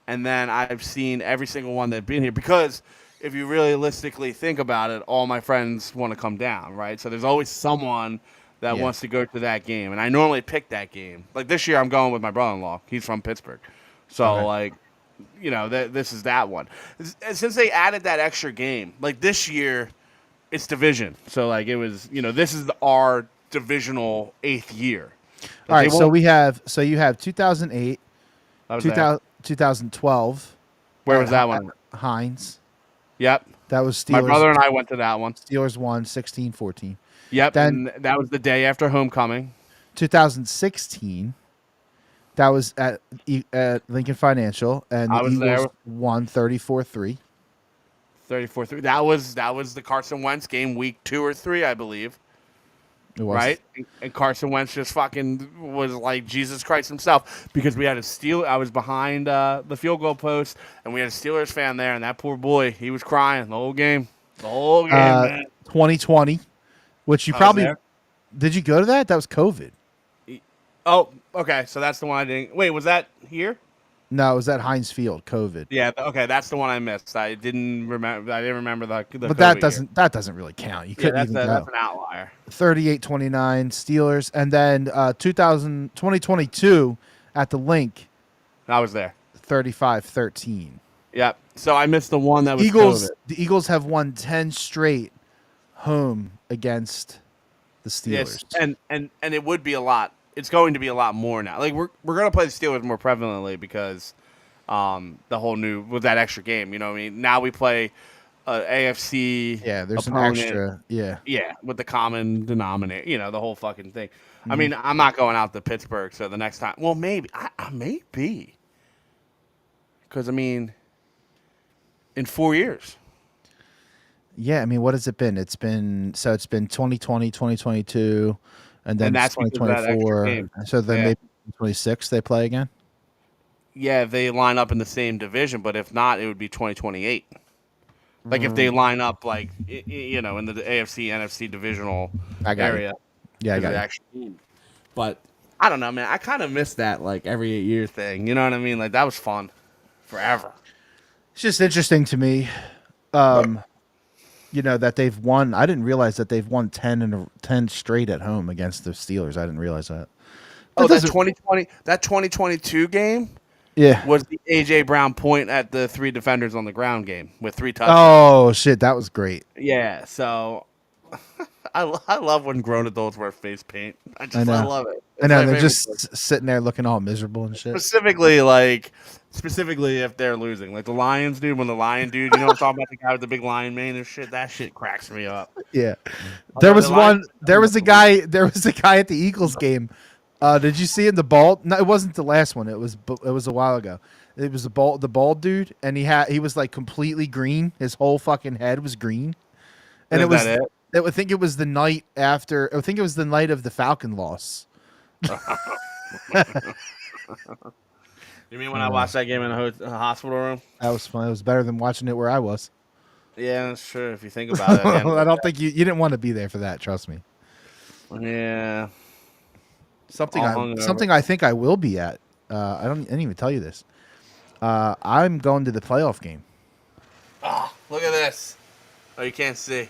S2: and then I've seen every single one that's been here because if you realistically think about it, all my friends want to come down, right? So there's always someone that
S1: Yeah.
S2: wants to go to that game, and I normally pick that game. Like this year, I'm going with my brother-in-law. He's from Pittsburgh, so
S1: Okay.
S2: like, you know, this is that one. Since they added that extra game, like this year, it's division. So like it was, you know, this is our divisional 8th year.
S1: All right,
S2: They
S1: so
S2: won't-
S1: you have 2008,
S2: I was there.
S1: 2012.
S2: Where
S1: at
S2: was that one?
S1: Heinz.
S2: Yep.
S1: That was Steelers.
S2: My brother and I went to that one.
S1: Steelers won 16-14.
S2: Yep.
S1: Then-
S2: And that was the day after homecoming.
S1: 2016. That was at Lincoln Financial, and
S2: I
S1: the
S2: was
S1: Eagles
S2: there.
S1: won 34-3.
S2: 34-3. That was the Carson Wentz game, week 2 or 3, I believe.
S1: It was.
S2: Right? And Carson Wentz just fucking was like Jesus Christ himself because we had a Steel. I was behind the field goal post, and we had a Steelers fan there, and that poor boy, he was crying the whole game. The whole game, man.
S1: 2020, which you
S2: I was
S1: probably
S2: there.
S1: did. You go to that? That was COVID.
S2: Oh, okay. So that's the one I didn't. Wait, was that here?
S1: No, it was at Heinz Field. COVID.
S2: Yeah. Okay, that's the one I missed. I didn't remember. I didn't remember the.
S1: But
S2: COVID
S1: that doesn't really count. You
S2: year.
S1: couldn't
S2: Yeah,
S1: even
S2: that's
S1: go.
S2: an outlier.
S1: 38-29 Steelers, and then 2022 at the Link,
S2: I was there.
S1: 35-13.
S2: Yep. So I missed the one that was
S1: Eagles.
S2: COVID.
S1: The Eagles have won 10 straight home against the Steelers.
S2: Yes, and it would be a lot. It's going to be a lot more now. Like we're going to play the Steelers more prevalently because the whole new with that extra game. You know what I mean? Now we play AFC.
S1: Yeah, there's
S2: opponent.
S1: an extra. Yeah.
S2: Yeah, with the common denominator. You know, the whole fucking thing.
S1: Mm-hmm.
S2: I mean, I'm not going out to Pittsburgh, so the next time. Well, maybe I may be. Because I mean, in 4 years.
S1: Yeah, I mean, what has it been? It's been 2020, 2022, and then
S2: And that's because of that extra
S1: 2024.
S2: game.
S1: So then
S2: Yeah.
S1: maybe 26 they play again.
S2: Yeah, if they line up in the same division, but if not, it would be 2028. Like if they line up like you know in the AFC NFC divisional
S1: I got
S2: area.
S1: Yeah, I
S2: because
S1: got
S2: of the
S1: it.
S2: actual team. But I don't know, man. I kind of miss that like every 8-year thing. You know what I mean? Like that was fun, forever.
S1: It's just interesting to me, you know, that they've won. I didn't realize that they've won 10 straight at home against the Steelers. I didn't realize that.
S2: Oh, that
S1: doesn't-
S2: 2022 game
S1: Yeah.
S2: was the AJ Brown point at the 3 defenders on the ground game with 3 touchdowns.
S1: Oh shit, that was great.
S2: Yeah, so I love when grown adults wear face paint. I
S1: know.
S2: love it.
S1: I know
S2: It's my
S1: they're
S2: favorite
S1: just
S2: part.
S1: sitting there looking all miserable and shit.
S2: Specifically if they're losing, like the Lions dude. When the Lion dude, you know what I'm talking about, the guy with the big lion mane and shit. That shit cracks me up.
S1: Yeah.
S2: Although
S1: There was
S2: the
S1: one.
S2: Lions-
S1: There was a guy at the Eagles game. Did you see in the bald? No, it wasn't the last one. It was a while ago. It was the bald dude, and he was like completely green. His whole fucking head was green, and
S2: Is
S1: it was.
S2: that it?
S1: I think it was the night after. I think it was the night of the Falcon loss.
S2: You mean when I watched that game in a hospital room?
S1: That was fun. It was better than watching it where I was.
S2: Yeah, that's true. If you think about it,
S1: I don't think you didn't want to be there for that. Trust me.
S2: Yeah.
S1: Something
S2: All
S1: I
S2: hungover.
S1: something I think I will be at. I didn't even tell you this. I'm going to the playoff game.
S2: Oh, look at this. Oh, you can't see.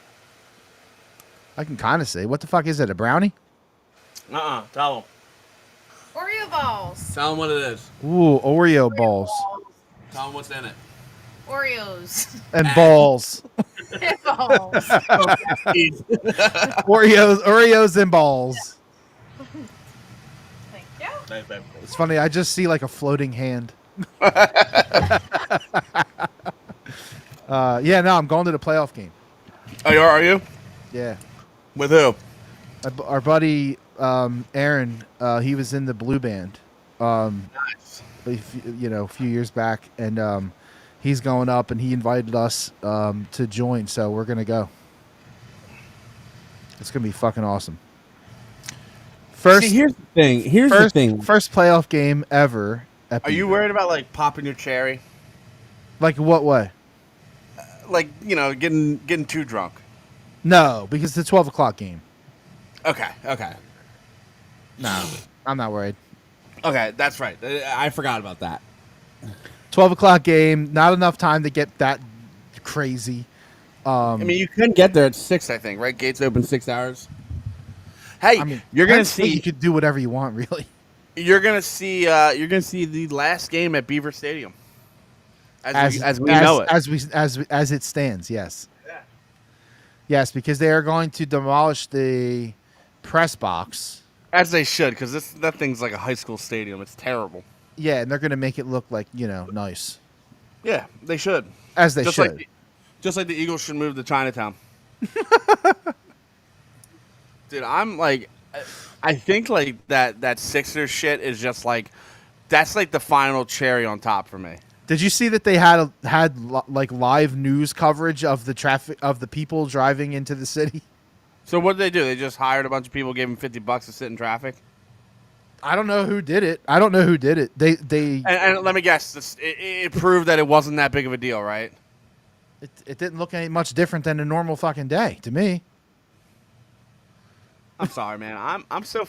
S1: I can kind of say, what the fuck is it? A brownie?
S2: Tell him.
S3: Oreo balls.
S2: Tell him what it is.
S1: Ooh, Oreo balls
S2: Tell him what's in it.
S3: Oreos.
S1: and balls.
S3: Balls.
S1: Oreos and balls.
S3: Thank you.
S2: Nice, babe.
S1: It's funny. I just see like a floating hand. Yeah, no, I'm going to the playoff game.
S2: Oh, are you?
S1: Yeah,
S2: With who?
S1: our buddy Aaron. He was in the blue band.
S2: Nice.
S1: A few years back, and he's going up, and he invited us to join. So we're gonna go. It's gonna be fucking awesome. First,
S2: See, here's the thing.
S1: First playoff game ever. At
S2: Are you
S1: Beaver.
S2: worried about like popping your cherry?
S1: Like what way?
S2: Like, getting too drunk.
S1: No, because it's a 12 o'clock game.
S2: Okay.
S1: No, I'm not worried.
S2: Okay, that's right. I forgot about that.
S1: 12 o'clock game. Not enough time to get that crazy.
S2: I mean, you couldn't get there at 6, I think, right? Gates open 6 hours. Hey, you're gonna
S1: Penn State,
S2: see.
S1: You could do whatever you want, really.
S2: You're gonna see the last game at Beaver Stadium. As we know it.
S1: As it stands, yes.
S2: Yeah.
S1: Yes, because they are going to demolish the press box.
S2: As they should, because that thing's like a high school stadium. It's terrible.
S1: Yeah, and they're going to make it look like, nice.
S2: Yeah, they should.
S1: As they should.
S2: Just like the Eagles should move to Chinatown. Dude, I'm like, I think like that Sixers shit is just like, that's like the final cherry on top for me.
S1: Did you see that they had like live news coverage of the traffic of the people driving into the city?
S2: So what did they do? They just hired a bunch of people, gave them $50 to sit in traffic.
S1: I don't know who did it. They
S2: And let me guess, it proved that it wasn't that big of a deal, right?
S1: it didn't look any much different than a normal fucking day to me.
S2: I'm sorry, man. I'm so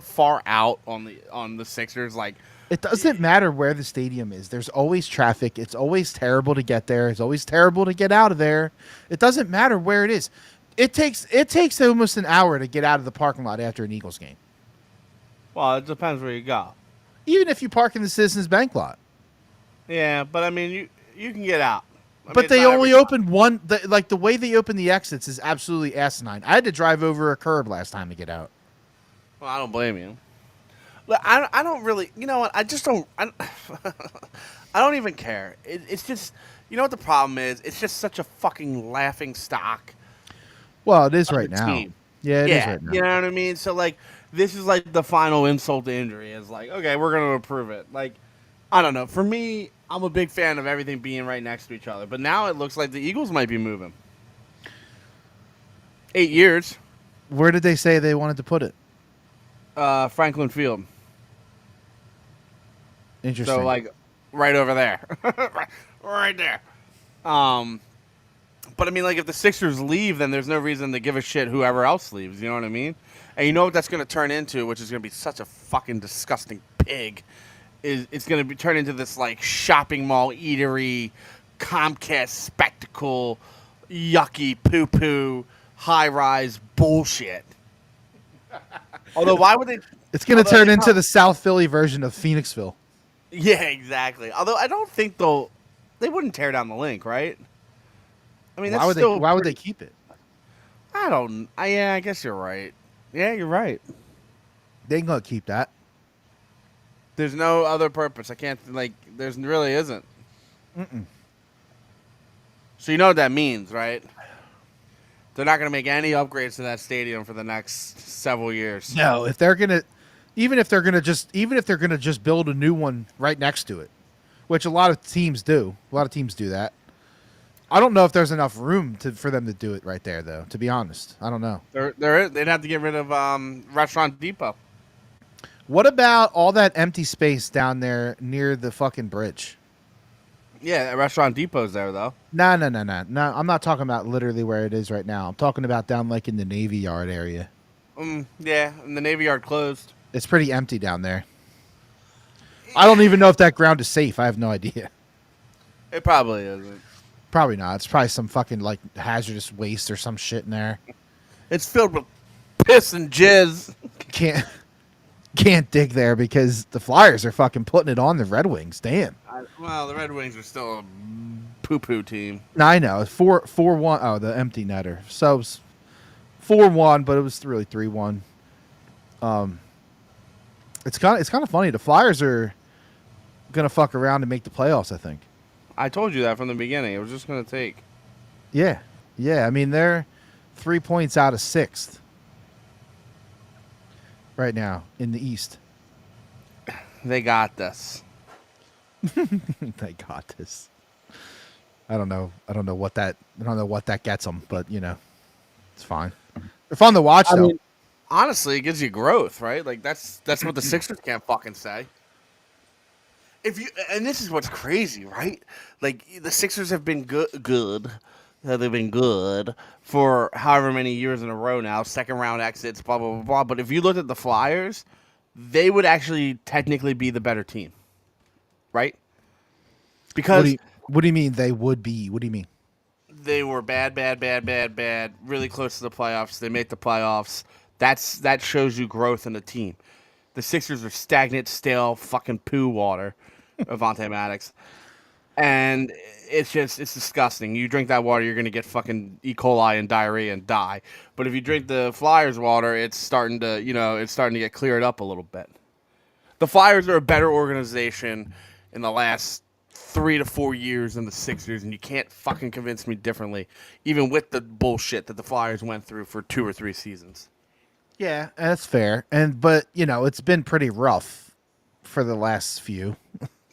S2: far out on the Sixers. Like,
S1: It doesn't matter where the stadium is. There's always traffic. It's always terrible to get there. It's always terrible to get out of there. It doesn't matter where it is. It takes almost an hour to get out of the parking lot after an Eagles game.
S2: well, it depends where you go.
S1: Even if you park in the Citizens Bank lot.
S2: Yeah, but I mean, you can get out. I mean,
S1: But
S2: it's
S1: they
S2: not
S1: only
S2: every-
S1: opened one. The way they open the exits is absolutely asinine. I had to drive over a curb last time to get out.
S2: Well, I don't blame you. Look, I don't really. You know what? I just don't. I don't even care. It's just. You know what the problem is? It's just such a fucking laughing stock.
S1: Well, it is
S2: of
S1: right
S2: the
S1: now.
S2: team.
S1: Yeah, it is right now.
S2: You know what I mean? So like, this is like the final insult to injury. Is like, okay, we're gonna approve it. Like, I don't know. For me, I'm a big fan of everything being right next to each other. But now it looks like the Eagles might be moving. 8 years.
S1: Where did they say they wanted to put it?
S2: Franklin Field.
S1: Interesting.
S2: So like, right over there, right there. But I mean, like, if the Sixers leave, then there's no reason to give a shit whoever else leaves. You know what I mean? And you know what that's going to turn into, which is going to be such a fucking disgusting pig. Is it's going to be turned into this like shopping mall eatery, Comcast spectacle, yucky poo poo, high rise bullshit. Although, why would they?
S1: it's going to
S2: although
S1: turn
S2: they
S1: into the South Philly version of Phoenixville.
S2: Yeah, exactly. Although I don't think they wouldn't tear down the link, right? I mean,
S1: Why would they keep it?
S2: I don't. Yeah, I guess you're right. Yeah, you're right.
S1: They ain't gonna keep that.
S2: There's no other purpose. I can't There's really isn't.
S1: Mm-mm.
S2: So you know what that means, right? They're not gonna make any upgrades to that stadium for the next several years.
S1: No, even if they're gonna just build a new one right next to it, which a lot of teams do. A lot of teams do that. I don't know if there's enough room for them to do it right there, though. To be honest, I don't know.
S2: They'd have to get rid of Restaurant Depot.
S1: What about all that empty space down there near the fucking bridge?
S2: Yeah, Restaurant Depot's there though.
S1: No. I'm not talking about literally where it is right now. I'm talking about down like in the Navy Yard area.
S2: Yeah, and the Navy Yard closed.
S1: It's pretty empty down there. I don't even know if that ground is safe. I have no idea.
S2: It probably isn't.
S1: Probably not. It's probably some fucking like hazardous waste or some shit in there.
S2: It's filled with piss and jizz.
S1: Can't dig there because the Flyers are fucking putting it on the Red Wings. Damn.
S2: Well, the Red Wings are still a poo-poo team.
S1: No, I know. It's 4-1. Oh, the empty netter. So it's 4-1, but it was really 3-1. It's kind of funny. The Flyers are gonna fuck around and make the playoffs, I think.
S2: I told you that from the beginning. It was just going to take.
S1: Yeah. I mean, they're 3 points out of 6th right now in the East.
S2: They got this.
S1: They got this. I don't know what that gets them, but it's fine. They're fun to watch though.
S2: mean, honestly, it gives you growth, right? Like that's what the Sixers can't fucking say. And this is what's crazy, right? Like the Sixers have been good. They've been good for however many years in a row now. Second round exits, blah blah blah blah. But if you looked at the Flyers, they would actually technically be the better team, right? Because
S1: what do you mean they would be? What do you mean?
S2: they were bad, really close to the playoffs. They made the playoffs. That shows you growth in the team. The Sixers are stagnant, stale, fucking poo water. Avante Maddox. And it's disgusting. You drink that water, you're gonna get fucking E. coli and diarrhea and die. But if you drink the Flyers water, it's starting to get cleared up a little bit. The Flyers are a better organization in the last 3 to 4 years than the Sixers, and you can't fucking convince me differently, even with the bullshit that the Flyers went through for 2 or 3 seasons.
S1: Yeah, that's fair. But it's been pretty rough for the last few.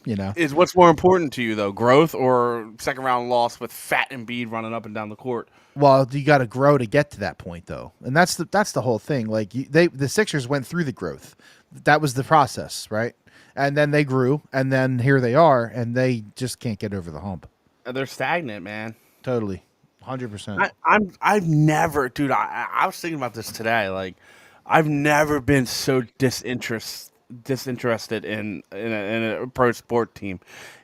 S2: Is what's more important to you though, growth or second round loss with fat Embiid running up and down the court?
S1: Well, you got to grow to get to that point though, and that's the whole thing. Like the Sixers went through the growth. That was the process, right? And then they grew, and then here they are, and they just can't get over the hump.
S2: They're stagnant, man.
S1: Totally, 100%.
S2: I've never, dude. I was thinking about this today. Like, I've never been so disinterested in a pro sport team.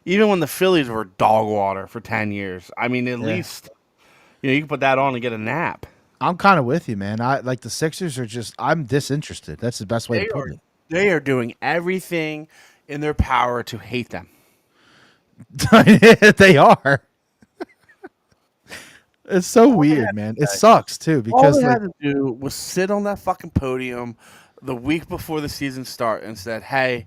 S2: Even when the Phillies were dog water for 10 years. I mean, at least you can put that on and get a nap.
S1: I'm kind of with you, man. I like the Sixers are just. I'm disinterested. That's the best way to put it.
S2: They are doing everything in their power to hate them.
S1: They are. It's so weird, man. It sucks too because
S2: all they had to do was sit on that fucking podium the week before the season start and said, "Hey,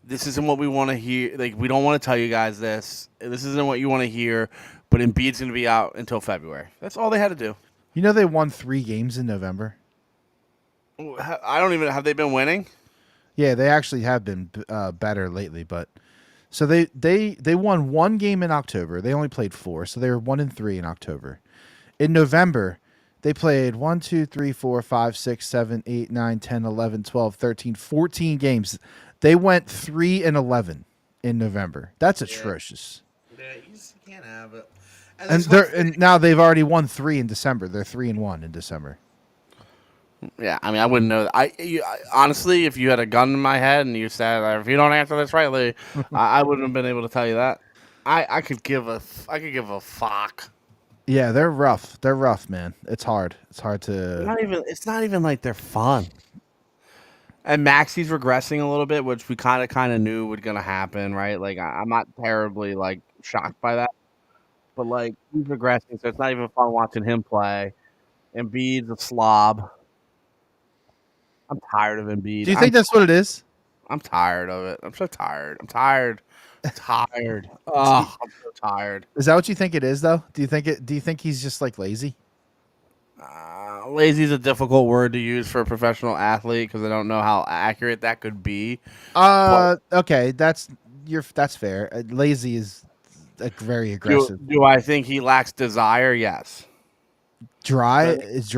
S2: this isn't what we want to hear. Like, we don't want to tell you guys this. This isn't what you want to hear. But Embiid's going to be out until February." That's all they had to do.
S1: They won 3 games in November.
S2: I don't even have they been winning.
S1: Yeah, they actually have been better lately, but so they won 1 game in October. They only played 4, so they were 1-3 in October. In November, they played 1, 2, 3, 4, 5, 6, 7, 8, 9, 10, 11, 12, 13, 14 games. They went 3-11 in November. That's atrocious.
S2: Yeah, you just can't have it.
S1: And now they've already won 3 in December. They're 3-1 in December.
S2: Yeah, I mean, I wouldn't know. Honestly, if you had a gun in my head and you said, "If you don't answer this rightly," I wouldn't have been able to tell you that. I could give a fuck.
S1: Yeah, they're rough. They're rough, man. It's hard. It's hard to.
S2: It's not even like they're fun. And Maxi's regressing a little bit, which we kind of knew was gonna happen, right? Like I'm not terribly like shocked by that, but like he's regressing, so it's not even fun watching him play. Embiid's a slob. I'm tired of Embiid.
S1: Do you think that's what it is?
S2: I'm tired of it. I'm so tired. I'm tired. Tired. Oh, I'm so tired.
S1: Is that what you think it is, though? Do you think he's just like lazy?
S2: Lazy is a difficult word to use for a professional athlete because I don't know how accurate that could be.
S1: Okay, that's fair. Lazy is very aggressive.
S2: Do I think he lacks desire? Yes.
S1: Drive?
S2: Yeah,
S1: is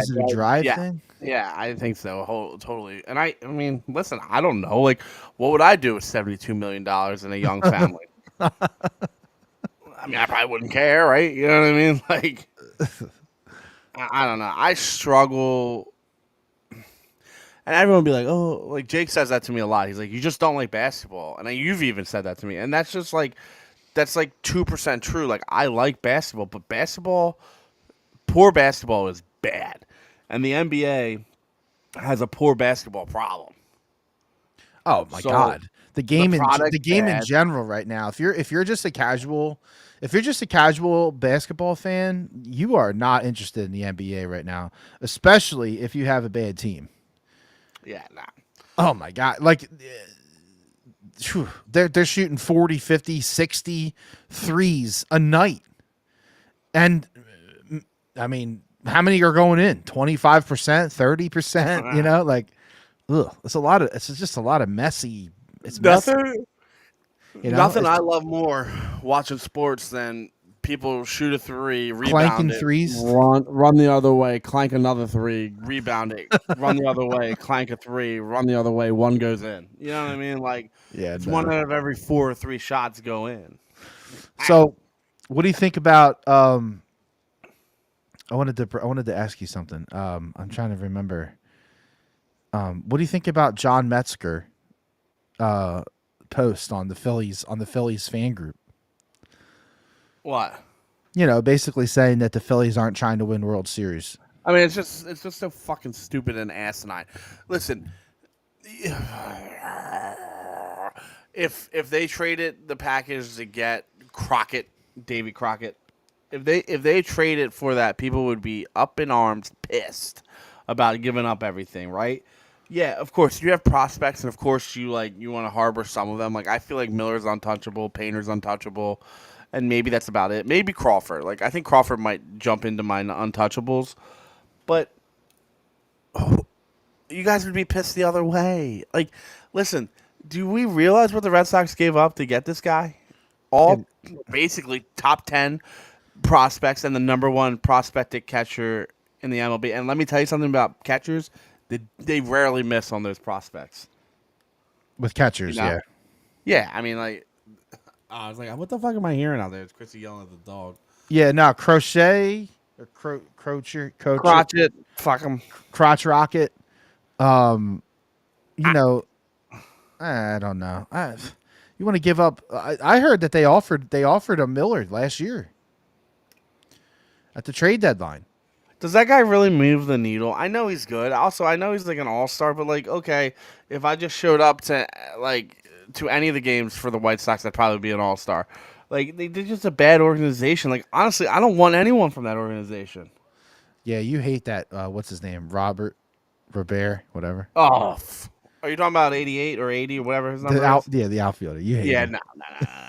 S1: it a drive thing?
S2: Yeah, I think so. Totally. And I mean, listen, I don't know. Like, what would I do with $72 million and a young family? I mean, I probably wouldn't care, right? You know what I mean? Like, I don't know. I struggle. And everyone would be like, oh, like Jake says that to me a lot. He's like, you just don't like basketball. And you've even said that to me. And that's like 2% true. Like, I like basketball, but poor basketball is bad. And the NBA has a poor basketball problem.
S1: Oh my
S2: So
S1: God,
S2: the product's
S1: the game in
S2: bad.
S1: general right now. If you're just a casual, if you're just a casual basketball fan, you are not interested in the NBA right now, especially if you have a bad team.
S2: Yeah, nah.
S1: Oh my God, like phew, they're shooting 40, 50, 60 threes a night. And I mean, how many are going in? 25%, 30%, you know, like ugh, it's just a lot of messy. It's messy,
S2: Nothing.
S1: you know.
S2: Nothing
S1: It's
S2: I love more watching sports than people shoot a three, rebound
S1: clanking
S2: it,
S1: threes.
S2: run the other way, clank another three, rebound it, run the other way, clank a three, run the other way, one goes in. You know what I mean? Like
S1: Yeah,
S2: it's one
S1: no.
S2: out of every 4 or 3 shots go in.
S1: So, what do you think about? I wanted to ask you something. I'm trying to remember. What do you think about John Metzger post on the Phillies fan group?
S2: What?
S1: You know, basically saying that the Phillies aren't trying to win World Series.
S2: I mean, it's just so fucking stupid and asinine. Listen, if they traded the package to get Crockett, Davy Crockett, if they traded for that, people would be up in arms, pissed about giving up everything, right? Yeah, of course you have prospects, and of course you want to harbor some of them. Like I feel like Miller's untouchable, Painter's untouchable, and maybe that's about it. Maybe Crawford. Like I think Crawford might jump into my untouchables, but you guys would be pissed the other way. Like, listen, do we realize what the Red Sox gave up to get this guy? All basically top 10 prospects and the number 1 prospected catcher in the MLB. And let me tell you something about catchers. They rarely miss on those prospects.
S1: With catchers,
S2: You know?
S1: yeah.
S2: Yeah, I mean, like, I was like, what the fuck am I hearing out there? It's Chrissy yelling at the dog.
S1: Yeah, no, Crochet or Crocher,
S2: Crotchet, fuck him.
S1: Crotch Rocket. You know, I don't know. You want to give up? I heard that they offered a Miller last year at the trade deadline.
S2: Does that guy really move the needle? I know he's good. Also, I know he's like an all-star, but like, okay, if I just showed up to any of the games for the White Sox, I'd probably be an all-star. Like, they're just a bad organization. Like, honestly, I don't want anyone from that organization.
S1: Yeah, you hate that. What's his name? Robert, whatever.
S2: Oh, are you talking about 88 or 80 or whatever his number is?
S1: The outfielder. You hate
S2: Yeah,
S1: him.
S2: no,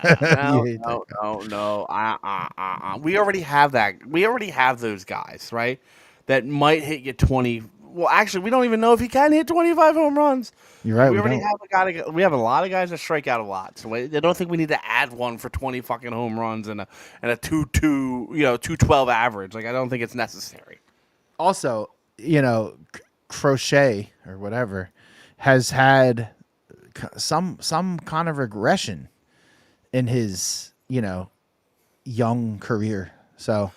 S1: You hate that guy.
S2: no. We already have that. We already have those guys, right? That might hit you 20. Well, actually, we don't even know if he can hit 25 home runs.
S1: You're right.
S2: We
S1: We
S2: already
S1: don't.
S2: have a guy. We have a lot of guys that strike out a lot. So I don't think we need to add one for 20 fucking home runs and a 212 average. Like I don't think it's necessary.
S1: Also, you know, Crochet or whatever has had some kind of regression in his young career. So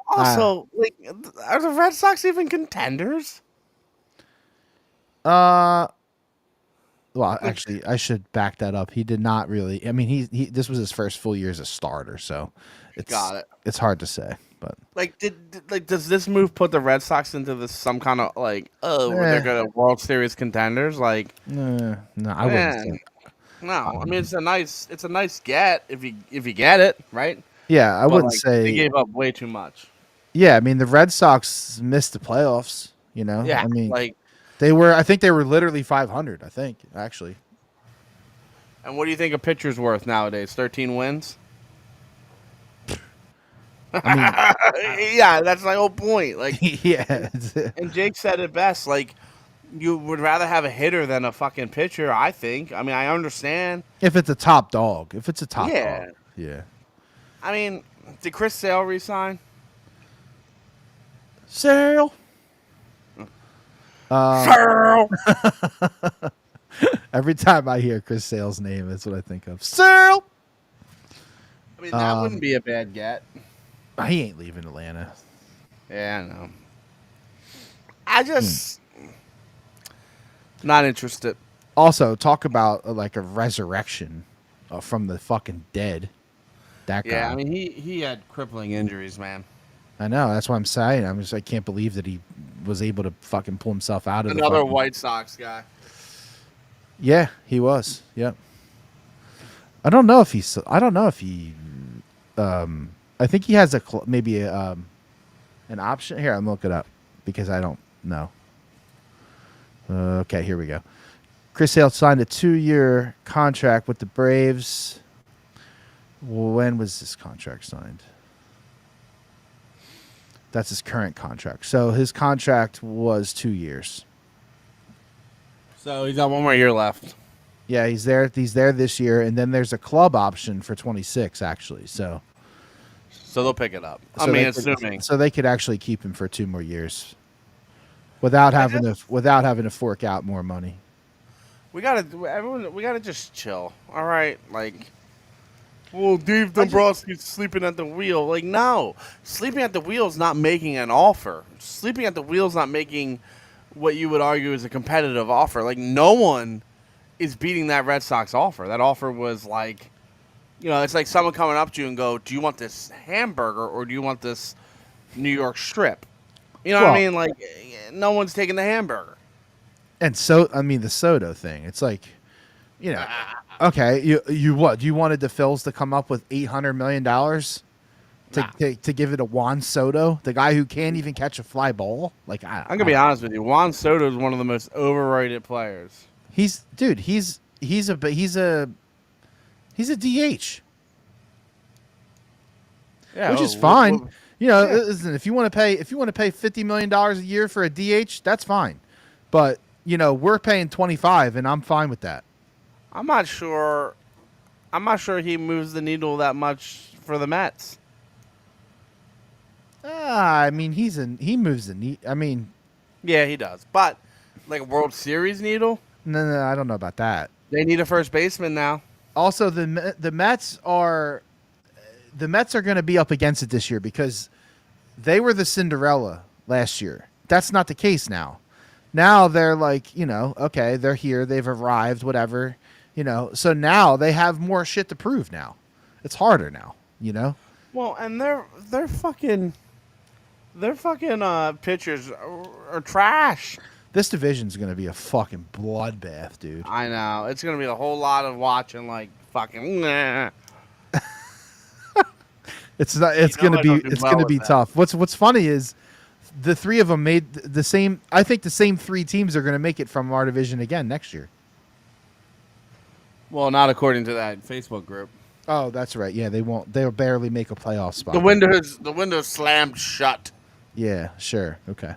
S2: Also, like, are the Red Sox even contenders?
S1: well, actually, I should back that up. He did not really. I mean, he this was his first full year as a starter, so
S2: Got it.
S1: it's hard to say, but
S2: Like, does this move put the Red Sox into this some kind of like, they're gonna World Series contenders? Like,
S1: no, I wouldn't say.
S2: no. I mean, it's a nice get if you get it right.
S1: Yeah, I
S2: But,
S1: wouldn't
S2: like,
S1: say.
S2: they gave up way too much.
S1: Yeah, I mean, the Red Sox missed the playoffs.
S2: Yeah,
S1: I mean,
S2: like,
S1: I think they were literally 500. I think actually.
S2: and what do you think a pitcher's worth nowadays? 13 wins.
S1: I mean,
S2: Yeah, that's my whole point. Like,
S1: yeah,
S2: and Jake said it best. Like, you would rather have a hitter than a fucking pitcher. I think. I mean, I understand.
S1: if it's a top dog, if it's a top
S2: Yeah.
S1: dog, yeah.
S2: I mean, did Chris Sale resign?
S1: Sale.
S2: Sale.
S1: Every time I hear Chris Sale's name, that's what I think of. Sale.
S2: I mean, that wouldn't be a bad get.
S1: He ain't leaving Atlanta.
S2: Yeah, I know. I just Not interested.
S1: Also, talk about like a resurrection from the fucking dead. That
S2: Yeah,
S1: guy.
S2: I mean he had crippling injuries, man.
S1: I know. That's what I'm saying. I can't believe that he was able to fucking pull himself out of the
S2: Another
S1: fucking.
S2: White Sox guy.
S1: Yeah, he was. Yep. I don't know if he's. I don't know if he. I think he has maybe an option here. I'm looking it up because I don't know. Okay, here we go. Chris Hale signed a 2-year contract with the Braves. When was this contract signed? That's his current contract. So his contract was 2 years.
S2: So he's got one more year left.
S1: Yeah, he's there. He's there this year, and then there's a club option for 26 actually. So
S2: they'll pick it up.
S1: so
S2: I mean,
S1: they
S2: assuming.
S1: so they could actually keep him for 2 more years without having to fork out more money.
S2: We gotta just chill. All right, like. Well, Dave Dombrowski's sleeping at the wheel. Like, no, sleeping at the wheel is not making an offer. Sleeping at the wheel is not making what you would argue is a competitive offer. Like, no one is beating that Red Sox offer. That offer was like, it's like someone coming up to you and go, "Do you want this hamburger or do you want this New York strip?" You know what I mean? Like, no one's taking the hamburger.
S1: And so, I mean, the Soto thing. It's like, okay, you what? You wanted the Phils to come up with $800 million to give it to Juan Soto, the guy who can't even catch a fly ball? Like,
S2: I'm gonna be honest with you. Juan Soto is one of the most overrated players.
S1: He's a DH.
S2: Yeah,
S1: which is fine. Listen, if you want to pay $50 million a year for a DH, that's fine. But we're paying 25, and I'm fine with that.
S2: I'm not sure he moves the needle that much for the Mets.
S1: I mean, he moves the needle. I mean,
S2: yeah, he does. But like a World Series needle?
S1: No, I don't know about that.
S2: They need a first baseman now.
S1: Also, the Mets are going to be up against it this year because they were the Cinderella last year. That's not the case now. Now they're like, okay, they're here, they've arrived, whatever, So now they have more shit to prove now. It's harder now,
S2: Well, and their fucking pitchers are trash.
S1: This division's going to be a fucking bloodbath, dude.
S2: I know. It's going to be a whole lot of watching like fucking nah.
S1: It's going to be tough. What's funny is the three of them made the same. I think the same 3 teams are going to make it from our division again next year.
S2: Well, not according to that Facebook group.
S1: Oh, that's right. Yeah, they won't. They'll barely make a playoff spot.
S2: The window's slammed shut.
S1: Yeah, sure. Okay.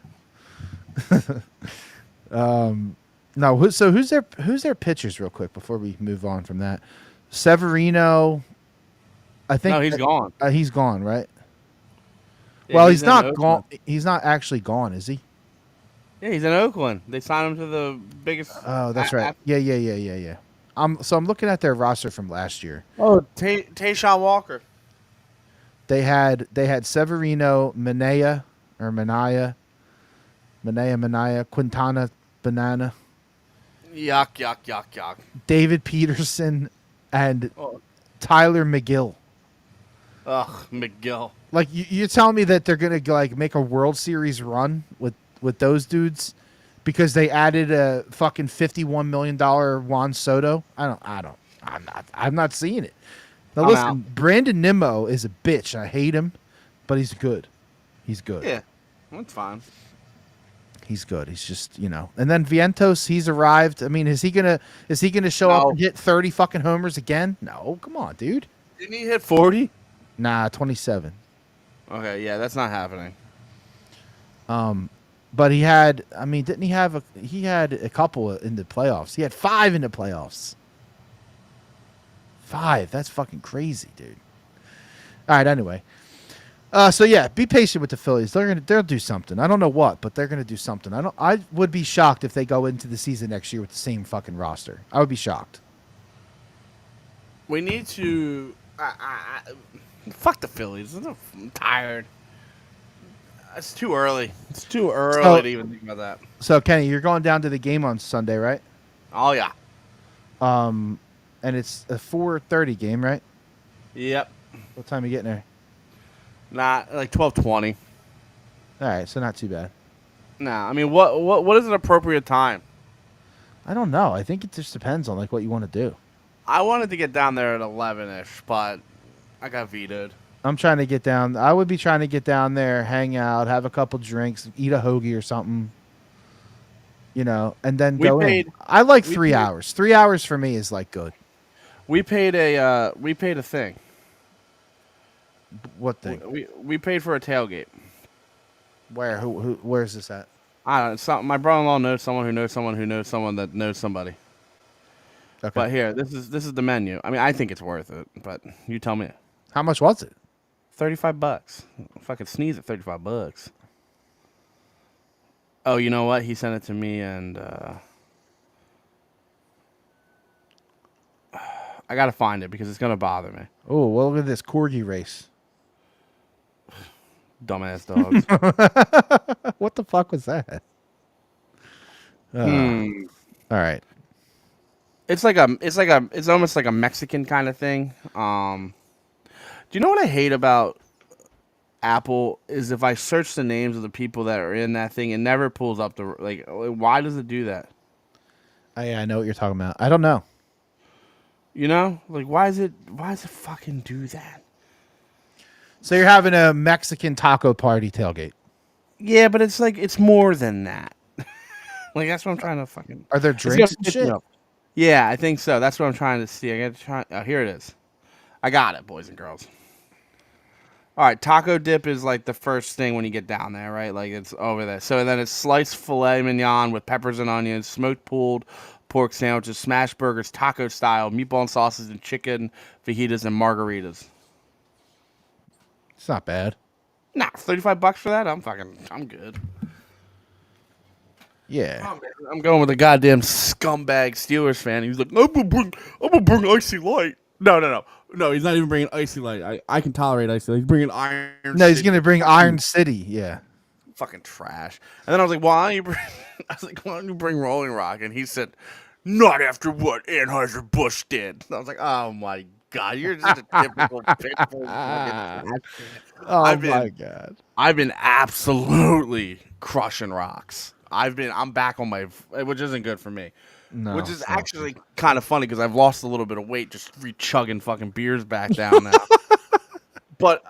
S1: No. So who's their pitchers, real quick, before we move on from that? Severino. I think.
S2: No, he's gone.
S1: He's gone, right?
S2: Yeah,
S1: well, he's not gone. He's not actually gone, is he?
S2: Yeah, he's in Oakland. They signed him to the biggest.
S1: Oh, that's right. Yeah. So I'm looking at their roster from last year.
S2: Oh, Tayshaun Walker.
S1: They had Severino, Minaya, Quintana, Banana.
S2: Yuck.
S1: David Peterson and Tyler McGill.
S2: Ugh, McGill.
S1: Like you're telling me that they're gonna like make a World Series run with those dudes because they added a fucking $51 million Juan Soto? I'm not seeing it. Now listen,
S2: out.
S1: Brandon Nimmo is a bitch. I hate him, but he's good. He's good.
S2: Yeah, that's fine.
S1: He's good. He's just, And then Vientos, he's arrived. I mean, is he gonna show up and hit 30 fucking homers again? No, come on, dude.
S2: Didn't he hit 40?
S1: Nah, 27.
S2: Okay, yeah, that's not happening.
S1: But he had, didn't he have he had a couple in the playoffs. He had 5 in the playoffs. 5. That's fucking crazy, dude. All right, anyway. So yeah, be patient with the Phillies. They'll do something. I don't know what, but they're gonna do something. I would be shocked if they go into the season next year with the same fucking roster. I would be shocked.
S2: We need to fuck the Phillies. I'm tired. It's too early. It's too early to even think about that.
S1: So Kenny, you're going down to the game on Sunday, right?
S2: Oh yeah.
S1: And it's a 4:30 game, right?
S2: Yep.
S1: What time are you getting there?
S2: Not like 12:20.
S1: All right, so not too bad.
S2: Nah, I mean, what is an appropriate time?
S1: I don't know. I think it just depends on like what you want to do.
S2: I wanted to get down there at 11ish, but I got vetoed.
S1: I'm trying to get down. I would be trying to get down there, hang out, have a couple drinks, eat a hoagie or something, and then
S2: We
S1: go
S2: paid-
S1: in. I like
S2: we
S1: 3 hours. 3 hours for me is like good.
S2: We paid a thing.
S1: What thing?
S2: We paid for a tailgate.
S1: Where? Who? Where's this at?
S2: I don't know. My brother-in-law knows someone who knows someone who knows someone that knows somebody.
S1: Okay.
S2: But here, this is the menu. I mean, I think it's worth it, but you tell me.
S1: How much was it?
S2: $35. Fucking sneeze at $35. Oh, you know what? He sent it to me, and I gotta find it because it's gonna bother me.
S1: Oh, well, look at this corgi race.
S2: Dumbass dogs.
S1: What the fuck was that? All right.
S2: It's almost like a Mexican kind of thing. Do you know what I hate about Apple is if I search the names of the people that are in that thing, it never pulls up the like. Why does it do that?
S1: I know what you're talking about. I don't know.
S2: You know, like why does it fucking do that?
S1: So you're having a Mexican taco party tailgate.
S2: Yeah, but it's like it's more than that. Like that's what I'm trying to fucking.
S1: Are there drinks and shit?
S2: Yeah, I think so. That's what I'm trying to see. I got to try. Oh, here it is. I got it, boys and girls. All right, taco dip is like the first thing when you get down there, right? Like it's over there. So then it's sliced filet mignon with peppers and onions, smoked pulled pork sandwiches, smash burgers, taco style, meatball and sausages, and chicken fajitas and margaritas.
S1: It's not bad.
S2: Nah, $35 for that? I'm good.
S1: Yeah.
S2: I'm going with a goddamn scumbag Steelers fan. He's like, I'm gonna bring icy light. No. He's not even bringing icy light. I can tolerate icy light. He's bringing iron.
S1: No, he's
S2: City.
S1: gonna bring Iron City. Yeah.
S2: Fucking trash. And then I was like, why don't you bring Rolling Rock? And he said, not after what Anheuser-Busch did. And I was like, oh my god, you're just a typical pitbull.
S1: Oh my god.
S2: I've been absolutely crushing rocks. I'm back on my, which isn't good for me.
S1: No.
S2: Which is actually kind of funny because I've lost a little bit of weight just chugging fucking beers back down now. But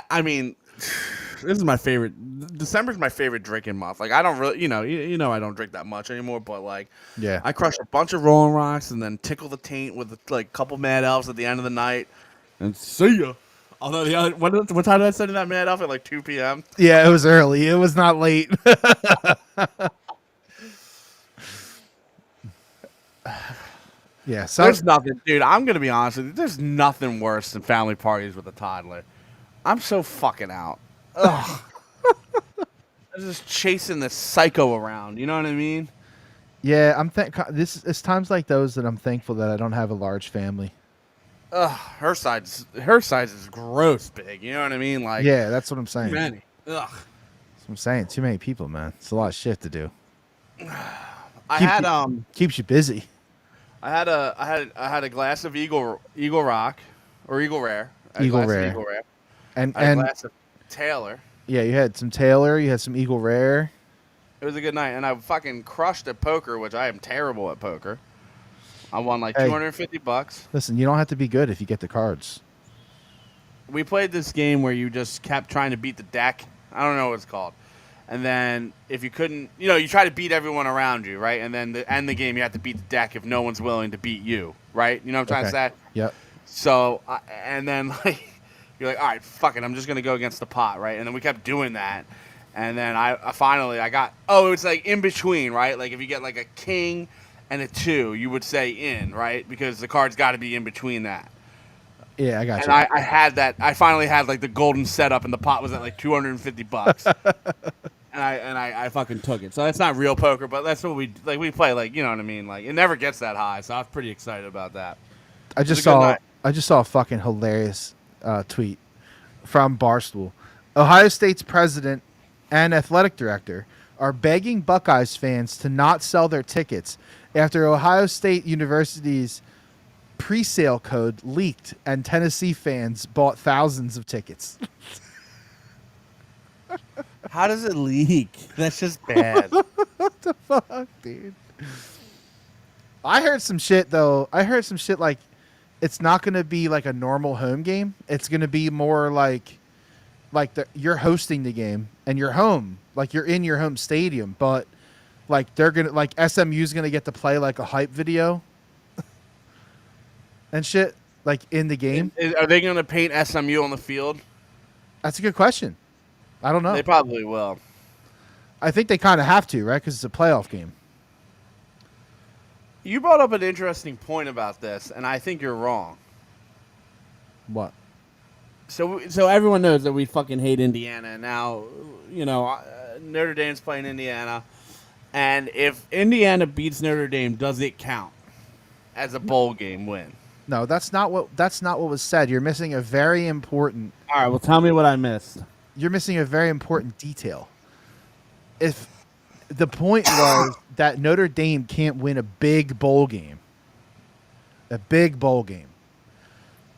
S2: I mean, this is my favorite. December's my favorite drinking month. Like I don't really, you know, I don't drink that much anymore. But like,
S1: Yeah.
S2: I crush a bunch of Rolling Rocks and then tickle the taint with like a couple Mad Elves at the end of the night. And see ya. Although what time did I send in that Mad Elf at like 2 p.m.?
S1: Yeah, it was early. It was not late. Yeah, so
S2: There's nothing, dude. I'm gonna be honest with you. There's nothing worse than family parties with a toddler. I'm so fucking out. Ugh. I'm just chasing this psycho around. You know what I mean?
S1: yeah, it's times like those that I'm thankful that I don't have a large family.
S2: Ugh. Her size is gross big. You know what I mean? Like
S1: Yeah, that's what I'm saying.
S2: too
S1: That's
S2: many. Ugh.
S1: what I'm saying. Too many people, man. It's a lot of shit to do. Keeps you busy.
S2: I had a glass of Eagle Rock or Eagle Rare.
S1: Eagle Rare.
S2: Eagle Rare.
S1: And
S2: I had a glass of Taylor.
S1: yeah, you had some Taylor, you had some Eagle Rare.
S2: It was a good night, and I fucking crushed at poker, which I am terrible at poker. I won like
S1: Hey.
S2: $250.
S1: Listen, you don't have to be good if you get the cards.
S2: We played this game where you just kept trying to beat the deck. I don't know what it's called. And then if you couldn't, you try to beat everyone around you, right? And then to end the game, you have to beat the deck if no one's willing to beat you, right? You know what I'm trying to say?
S1: Yep.
S2: So, and then like you're like, all right, fuck it, I'm just gonna go against the pot, right? And then we kept doing that, and then I finally got. Oh, it's like in between, right? Like if you get like a king and a 2, you would say in, right? Because the card's got to be in between that.
S1: Yeah, I got
S2: And
S1: you.
S2: I had that. I finally had like the golden setup, and the pot was at like $250. And I fucking took it. So that's not real poker, but that's what we play. Like, you know what I mean? Like it never gets that high, so I was pretty excited about that.
S1: I just saw a fucking hilarious tweet from Barstool. Ohio State's president and athletic director are begging Buckeyes fans to not sell their tickets after Ohio State University's pre-sale code leaked and Tennessee fans bought thousands of tickets.
S2: How does it leak? That's just bad.
S1: What the fuck, dude? I heard some shit though. I heard some shit like it's not going to be like a normal home game. It's going to be more like you're hosting the game and you're home, like you're in your home stadium, but like they're gonna like SMU's gonna get to play like a hype video and shit like in the game.
S2: Are they going to paint SMU on the field?
S1: That's a good question. I don't know.
S2: They probably will.
S1: I think they kind of have to, right? Because it's a playoff game.
S2: You brought up an interesting point about this, and I think you're wrong.
S1: What?
S2: So everyone knows that we fucking hate Indiana. And now, Notre Dame's playing Indiana, and if Indiana beats Notre Dame, does it count as a bowl game win?
S1: No, that's not what was said. You're missing a very important.
S2: All right, well, tell me what I missed.
S1: You're missing a very important detail. If the point was that Notre Dame can't win a big bowl game,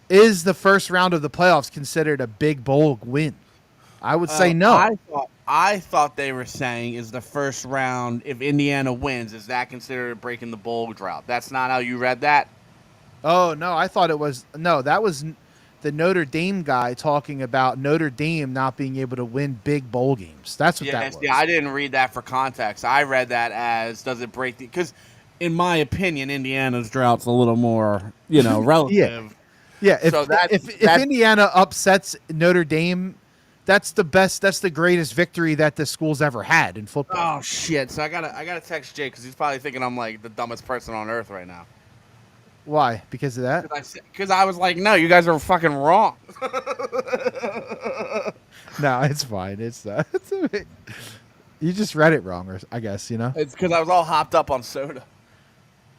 S1: is the first round of the playoffs considered a big bowl win? I would say no.
S2: I thought they were saying is the first round, if Indiana wins, is that considered breaking the bowl drought? That's not how you read that?
S1: Oh, no, I thought it was – no, that was the Notre Dame guy talking about Notre Dame not being able to win big bowl games. That's what that was.
S2: Yeah, I didn't read that for context. I read that as does it break the – because in my opinion, Indiana's drought's a little more, relative.
S1: Yeah, if Indiana upsets Notre Dame, that's the greatest victory that the school's ever had in football.
S2: Oh shit! So I gotta text Jake because he's probably thinking I'm like the dumbest person on earth right now.
S1: Why? Because of that?
S2: Because I was like, no, you guys are fucking wrong.
S1: No, it's fine. You just read it wrong, or I guess
S2: It's because I was all hopped up on soda.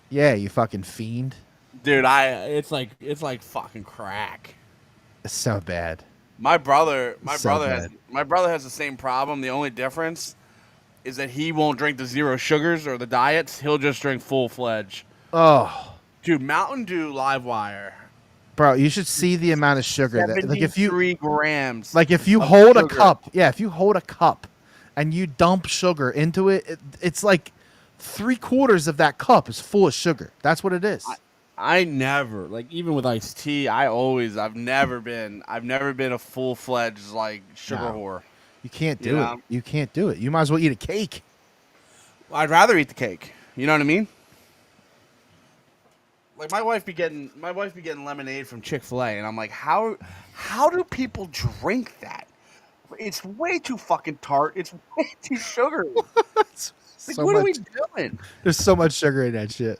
S1: Yeah, you fucking fiend.
S2: Dude, it's like fucking crack.
S1: It's so bad.
S2: My brother has the same problem. The only difference is that he won't drink the zero sugars or the diets. He'll just drink full-fledged.
S1: Oh,
S2: dude, Mountain Dew Livewire.
S1: Bro, you should see the amount of sugar that, like, if you
S2: 3 grams.
S1: Like if you hold a cup, if you hold a cup and you dump sugar into it, it's like 3/4 of that cup is full of sugar. That's what it is.
S2: I never, like, even with iced tea, I've never been a full-fledged like sugar whore.
S1: You can't do it. You can't do it. You might as well eat a cake.
S2: I'd rather eat the cake. You know what I mean? Like my wife be getting lemonade from Chick-fil-A, and I'm like, how do people drink that? It's way too fucking tart. It's way too sugary. Like, what are we doing?
S1: There's so much sugar in that shit.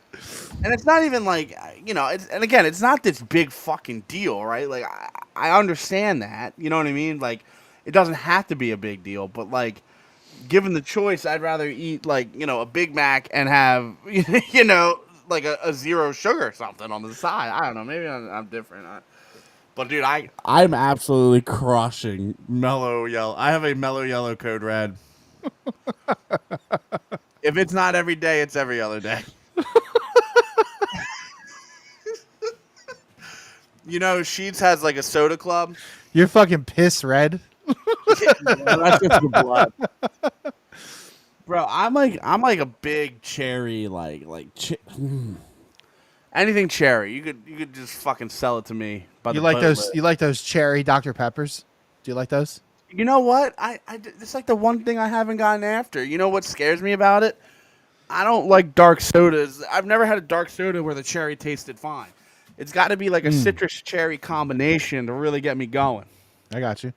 S2: And it's not even like, it's not this big fucking deal, right? Like, I understand that. You know what I mean? Like, it doesn't have to be a big deal, but, like, given the choice, I'd rather eat, like, a Big Mac and have, like a zero sugar or something on the side. I don't know. Maybe I'm different. But, dude, I'm absolutely crushing Mellow Yellow. I have a Mellow Yellow Code Red. If it's not every day, it's every other day. Sheets has like a soda club.
S1: You're fucking piss red.
S2: That's just the blood. Bro, I'm like a big cherry, anything cherry. You could just fucking sell it to me.
S1: You like those cherry Dr. Peppers? Do you like those?
S2: You know what? It's like the one thing I haven't gotten after. You know what scares me about it? I don't like dark sodas. I've never had a dark soda where the cherry tasted fine. It's got to be like a citrus cherry combination to really get me going.
S1: I got you.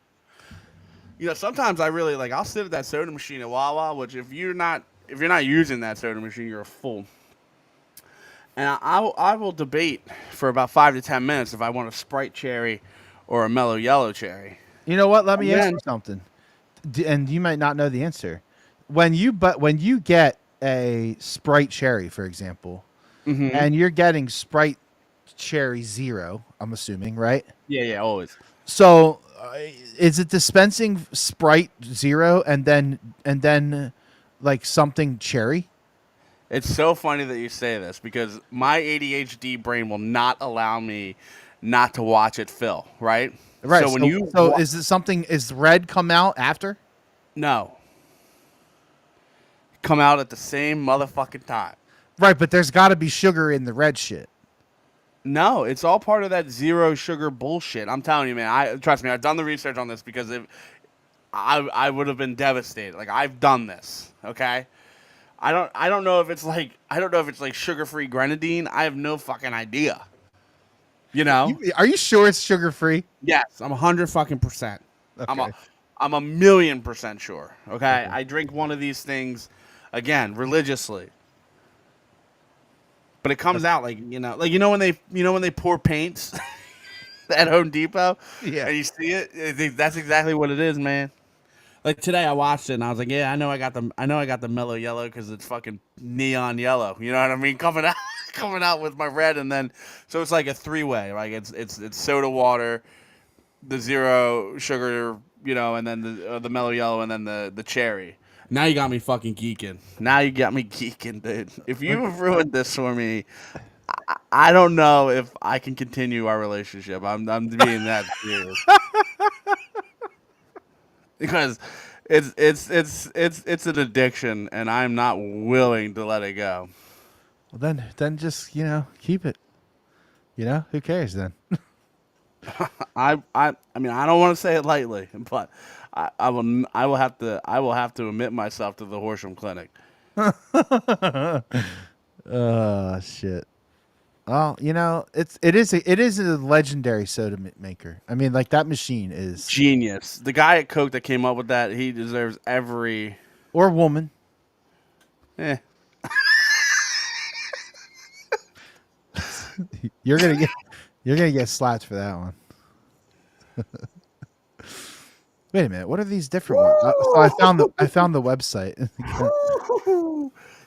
S2: Sometimes I really I'll sit at that soda machine at Wawa, which if you're not using that soda machine, you're a fool. And I will debate for about 5 to 10 minutes if I want a Sprite cherry or a Mellow Yellow cherry.
S1: You know what? Let me ask you something, and you might not know the answer. When you get a Sprite cherry, for example, and you're getting Sprite cherry zero, I'm assuming, right?
S2: Yeah, always.
S1: So, is it dispensing Sprite zero and then like something cherry.
S2: It's so funny that you say this because my ADHD brain will not allow me not to watch it fill, right?
S1: Right.
S2: So when
S1: So is it something? Is red come out after?
S2: no, come out at the same motherfucking time.
S1: Right, but there's got to be sugar in the red shit.
S2: No, it's all part of that zero sugar bullshit. I'm telling you, man. Trust me. I've done the research on this because I would have been devastated. Like I've done this. Okay. I don't know if it's like sugar free grenadine. I have no fucking idea. You know?
S1: Are you sure it's sugar free?
S2: Yes, I'm 100 fucking percent.
S1: Okay.
S2: I'm a million percent sure. Okay?
S1: Okay.
S2: I drink one of these things again religiously. But it comes out like when they pour paints at Home Depot,
S1: Yeah.
S2: and you see it, I think that's exactly what it is, man. Like today, I watched it and I was like, yeah, I know I got the mellow yellow because it's fucking neon yellow. You know what I mean? Coming out with my red, and then so it's like a three-way. Like it's soda water, the zero sugar, and then the mellow yellow, and then the cherry. Now you got me fucking geeking. Now you got me geeking, dude. If you have ruined this for me, I don't know if I can continue our relationship. I'm being that serious. Because it's an addiction, and I'm not willing to let it go.
S1: Well, then just keep it. Who cares then?
S2: I mean I don't want to say it lightly, but I will have to admit myself to the Horsham Clinic.
S1: Shit. Well, it is a legendary soda maker. I mean, like that machine is
S2: Genius. The guy at Coke that came up with that, he deserves every
S1: or woman.
S2: eh.
S1: You're gonna get slapped for that one. Wait a minute. What are these different ones? So I found the website.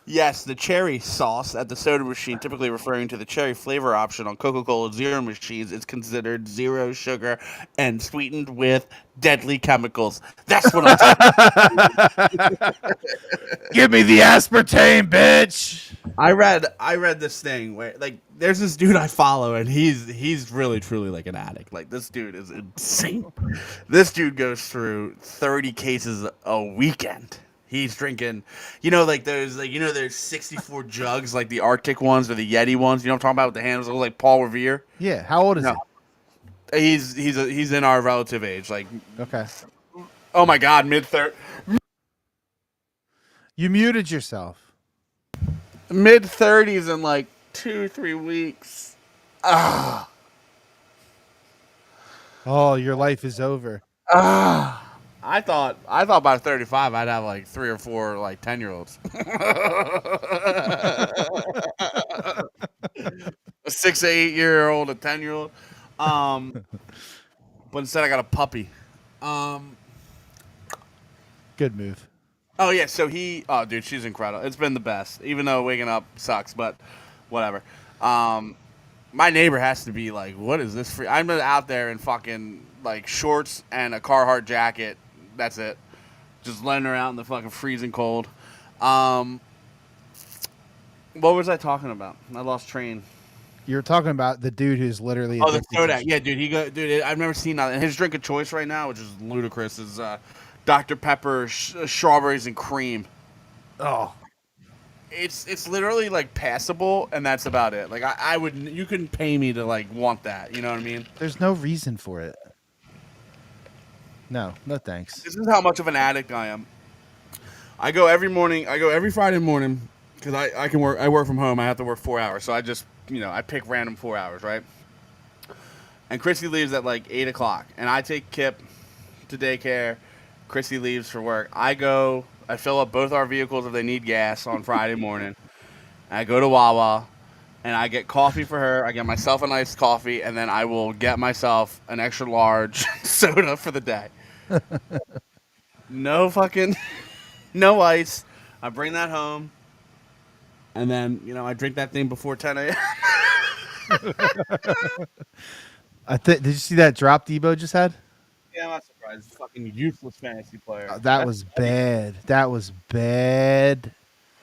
S2: Yes, the cherry sauce at the soda machine, typically referring to the cherry flavor option on Coca-Cola Zero machines, is considered zero sugar and sweetened with deadly chemicals. That's what I'm talking about.
S1: Give me the aspartame, bitch.
S2: I read this thing where like there's this dude I follow and he's really truly like an addict. Like this dude is insane. This dude goes through 30 cases a weekend. He's drinking, there's 64 jugs, like the Arctic ones or the Yeti ones. You know what I'm talking about with the handles, like Paul Revere.
S1: Yeah. How old is he?
S2: He's in our relative age. Like,
S1: Okay.
S2: oh my God, mid-30s.
S1: You muted yourself.
S2: Mid-30s in like 2-3 weeks.
S1: Oh, your life is over.
S2: I thought by 35 I'd have like 3 or 4 like 10-year-olds. A 6 to 8-year-old, a 10-year-old. But instead I got a puppy.
S1: Good move.
S2: Oh yeah, so dude, she's incredible. It's been the best. Even though waking up sucks, but whatever. My neighbor has to be like, what is this for? I'm out there in fucking like shorts and a Carhartt jacket. That's it. Just laying her out in the fucking freezing cold. What was I talking about? I lost train.
S1: You're talking about the dude who's literally
S2: Oh, the
S1: addicted
S2: Kodak.
S1: to-
S2: Yeah, dude, I've never seen that. And his drink of choice right now, which is ludicrous, is Dr. Pepper, strawberries and cream.
S1: Oh,
S2: It's literally like passable, and that's about it. Like you couldn't pay me to like want that. You know what I mean?
S1: there's no reason for it. No thanks.
S2: This is how much of an addict I am. I go every morning. I go every Friday morning because I can work. I work from home. I have to work 4 hours, so I just I pick random 4 hours, right? And Chrissy leaves at like 8 o'clock, and I take Kip to daycare. Chrissy leaves for work. I fill up both our vehicles if they need gas on Friday morning. I go to Wawa, and I get coffee for her. I get myself a nice coffee, and then I will get myself an extra large soda for the day. No ice. I bring that home, and then I drink that thing before 10 a.m.
S1: Did you see that drop Debo just had?
S2: Yeah, I'm not surprised. as a fucking useless fantasy player.
S1: That was bad. That was bad.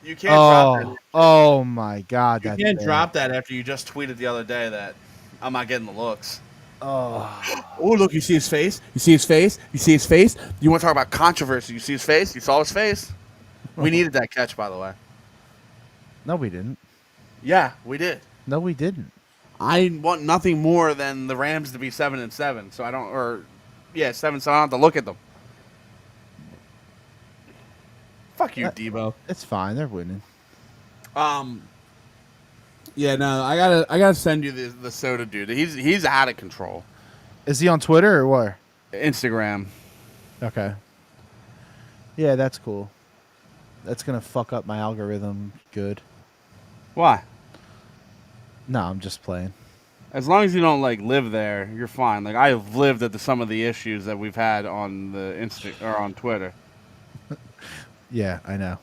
S2: You can't drop that.
S1: Oh my God.
S2: You
S1: That's
S2: can't
S1: bad.
S2: drop that after you just tweeted the other day that I'm not getting the looks.
S1: Oh.
S2: Oh, look, you see his face? You see his face? You see his face? You want to talk about controversy? You see his face? You saw his face? We needed that catch, by the way.
S1: No, we didn't.
S2: Yeah, we did.
S1: No, we didn't.
S2: I want nothing more than the Rams to be 7-7, so I don't, or yeah, 7, so I don't have to look at them. Fuck you, Debo.
S1: It's fine. They're winning.
S2: Yeah, no, I gotta send you the soda dude. He's out of control.
S1: Is he on Twitter or where?
S2: Instagram.
S1: Okay. Yeah, that's cool. That's gonna fuck up my algorithm. Good.
S2: Why?
S1: No, I'm just playing.
S2: As long as you don't like live there, you're fine. Like I have lived at some of the issues that we've had on the or on Twitter.
S1: Yeah, I know.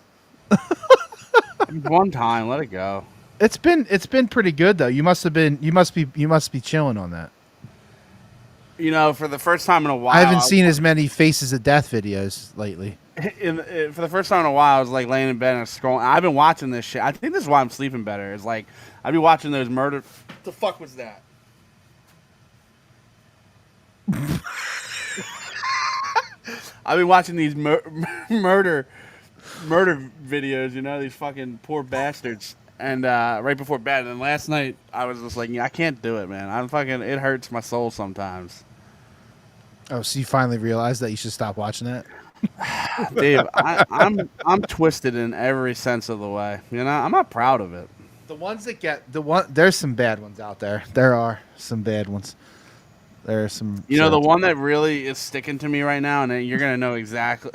S2: One time, let it go.
S1: It's been pretty good though. You must be chilling on that.
S2: You know, for the first time in a while,
S1: I haven't seen as many Faces of Death videos lately.
S2: For the first time in a while, I was like laying in bed and scrolling. I've been watching this shit. I think this is why I'm sleeping better. It's like I'd be watching those murder. What the fuck was that? I've been watching these murder videos. You know, these fucking poor bastards. And right before bed, and last night I was just like, yeah, I can't do it, man. It hurts my soul sometimes.
S1: Oh, so you finally realized that you should stop watching that?
S2: Dave, I'm twisted in every sense of the way. You know, I'm not proud of it.
S1: The ones that get there's some bad ones out there. There are some bad ones. There are some.
S2: You know, the one that really is sticking to me right now, and you're gonna know exactly.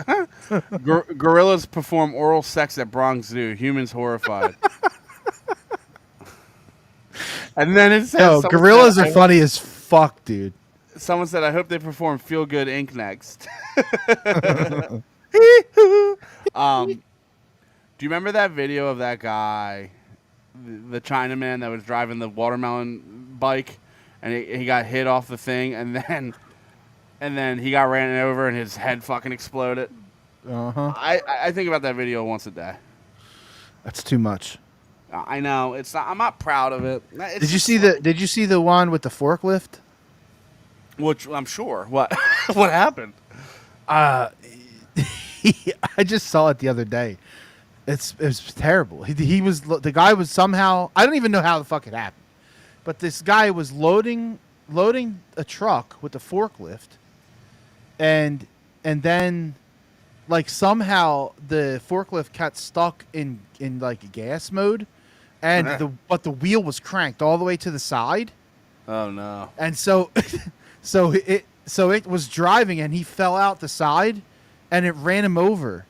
S2: Gorillas perform oral sex at Bronx Zoo. Humans horrified. And then it says,
S1: "Oh, gorillas are funny as fuck, dude."
S2: Someone said, "I hope they perform Feel Good Inc. next." Do you remember that video of that guy, the Chinaman that was driving the watermelon bike, and he got hit off the thing, and then he got ran over, and his head fucking exploded?
S1: Uh-huh.
S2: I think about that video once a day.
S1: That's too much.
S2: I know it's not. I'm not proud of it.
S1: Did you see the one with the forklift?
S2: Which I'm sure. What what happened?
S1: I just saw it the other day. It was terrible. The guy was somehow, I don't even know how the fuck it happened, but this guy was loading a truck with a forklift, and then like somehow the forklift got stuck in like gas mode, and but the wheel was cranked all the way to the side.
S2: Oh no!
S1: And so it was driving, and he fell out the side, and it ran him over,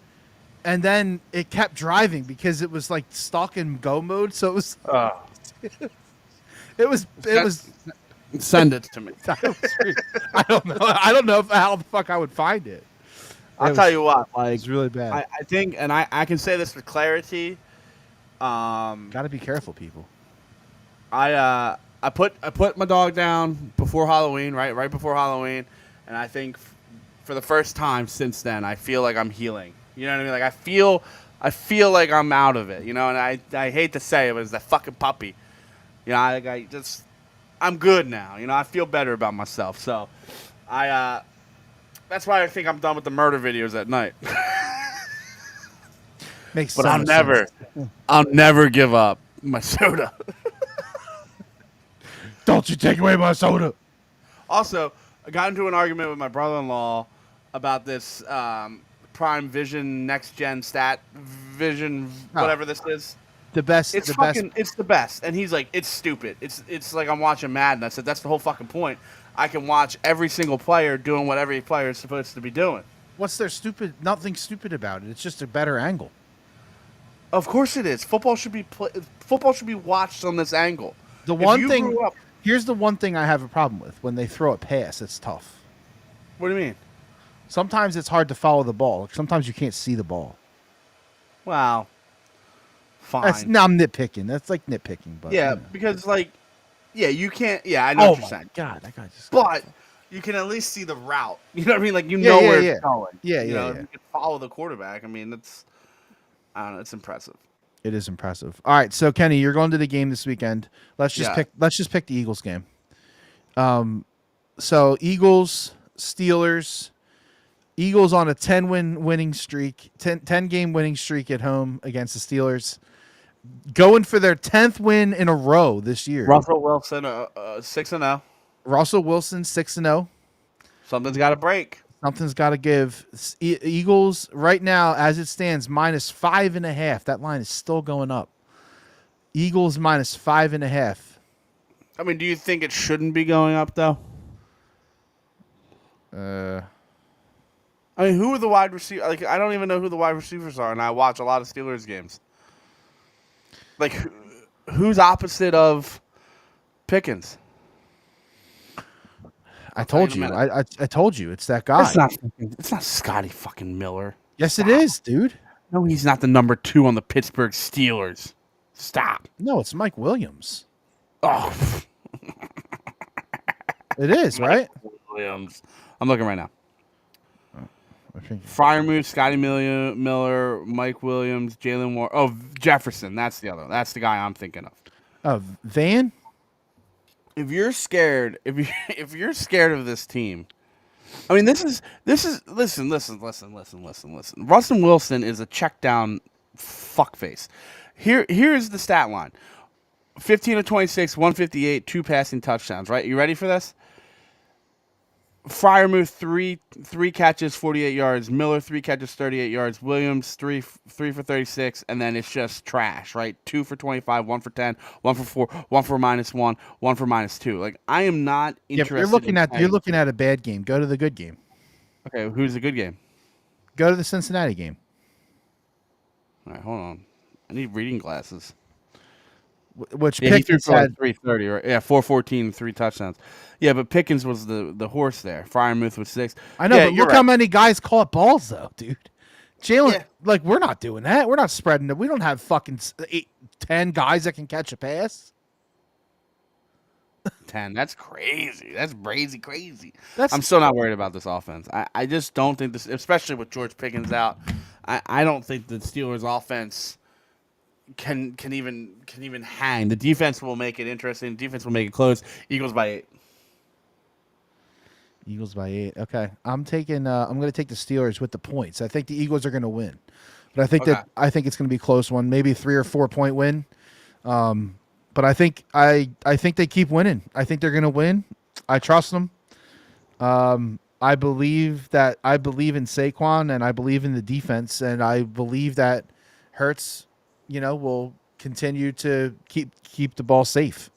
S1: and then it kept driving because it was like stuck in go mode. So it was. It was.
S2: Send it to me.
S1: I don't know. I don't know how the fuck I would find it.
S2: I'll tell you what. Like,
S1: it's really bad.
S2: I think, and I can say this with clarity.
S1: Got to be careful, people.
S2: I put my dog down before Halloween, right before Halloween, and I think for the first time since then, I feel like I'm healing. You know what I mean? Like I feel like I'm out of it. You know, and I hate to say it, but it's that fucking puppy. You know, I'm good now. You know, I feel better about myself. So, that's why I think I'm done with the murder videos at night.
S1: Makes
S2: but
S1: sense.
S2: I'll never give up my soda.
S1: Don't you take away my soda.
S2: Also, I got into an argument with my brother-in-law about this Prime Vision Next Gen Stat Vision, whatever this is.
S1: The best.
S2: It's the best. And he's like, it's stupid. It's like I'm watching Madden. I said, that's the whole fucking point. I can watch every single player doing what every player is supposed to be doing.
S1: What's there stupid? Nothing stupid about it. It's just a better angle.
S2: Of course it is. Football should be watched on this angle.
S1: Here's the one thing I have a problem with. When they throw a pass, it's tough.
S2: What do you mean?
S1: Sometimes it's hard to follow the ball. Sometimes you can't see the ball.
S2: Wow. Fine.
S1: I'm nitpicking. That's like nitpicking, but
S2: yeah,
S1: you know.
S2: because like, yeah, you can't. Yeah, I know what you're saying.
S1: God, that guy just.
S2: But you can at least see the route. You know what I mean? Like you
S1: Yeah,
S2: know
S1: yeah,
S2: where
S1: yeah.
S2: it's going.
S1: Yeah,
S2: You
S1: yeah,
S2: know,
S1: yeah.
S2: you can follow the quarterback. I mean, I don't know. It's impressive.
S1: It is impressive. All right, so Kenny, you're going to the game this weekend. Let's just
S2: Yeah.
S1: pick the Eagles game. So Eagles, Steelers, Eagles on a 10 winning streak, 10 game winning streak at home against the Steelers, going for their 10th win in a row this year.
S2: Russell Wilson, 6-0.
S1: Russell Wilson 6-0.
S2: Something's got to break.
S1: Something's got to give. Eagles right now, as it stands, -5.5. That line is still going up. Eagles -5.5.
S2: I mean, do you think it shouldn't be going up though? I mean, who are the wide receivers? Like, I don't even know who the wide receivers are, and I watch a lot of Steelers games. Like, who's opposite of Pickens?
S1: I told
S2: in a
S1: you.
S2: minute.
S1: I told you. It's that guy.
S2: It's not Scotty fucking Miller.
S1: Yes, it is, dude.
S2: No, he's not the number 2 on the Pittsburgh Steelers. Stop.
S1: No, it's Mike Williams.
S2: Oh,
S1: It is, right?
S2: Williams. I'm looking right now.
S1: I think-
S2: Fryermuth, Scotty Miller, Mike Williams, Jalen Warren. Oh, Jefferson. That's the other. That's the guy I'm thinking of.
S1: Oh, Van?
S2: If you're scared, if you're scared of this team, I mean, this is listen. Russell Wilson is a check down fuckface. Here's the stat line: 15 of 26, 158, 2 passing touchdowns. Right? You ready for this? Fryermuth three catches, 48 yards. Miller 3 catches, 38 yards. Williams three for 36, and then it's just trash, right? 2 for 25, 1 for 10, 1 for 4, 1 for -1, 1 for -2. Like I am not
S1: Yeah,
S2: interested.
S1: you're looking at a bad game. Go to the good game.
S2: Okay, who's the good game?
S1: Go to the Cincinnati game.
S2: All right, hold on. I need reading glasses.
S1: Which
S2: Yeah, he threw
S1: Pickens
S2: for like
S1: had.
S2: 330, right? Yeah, 414, 3 touchdowns. Yeah, but Pickens was the horse there. Fryermuth with 6.
S1: I know,
S2: Yeah,
S1: but
S2: you're
S1: look how
S2: right.
S1: many guys caught balls though, dude. Jalen,
S2: Yeah.
S1: like we're not doing that. We're not spreading it. We don't have fucking 10 guys that can catch a pass.
S2: 10. That's crazy. That's crazy.
S1: That's
S2: I'm still not worried about this offense. I just don't think this, especially with George Pickens out, I don't think the Steelers' offense can even hang. The defense will make it interesting. The defense will make it close. Eagles by 8.
S1: Eagles by 8. Okay, I'm taking. I'm going to take the Steelers with the points. I think the Eagles are going to win, but I think it's going to be a close one. Maybe 3 or 4 point win. But I think they keep winning. I think they're going to win. I trust them. I believe in Saquon, and I believe in the defense, and I believe that Hurts, will continue to keep the ball safe.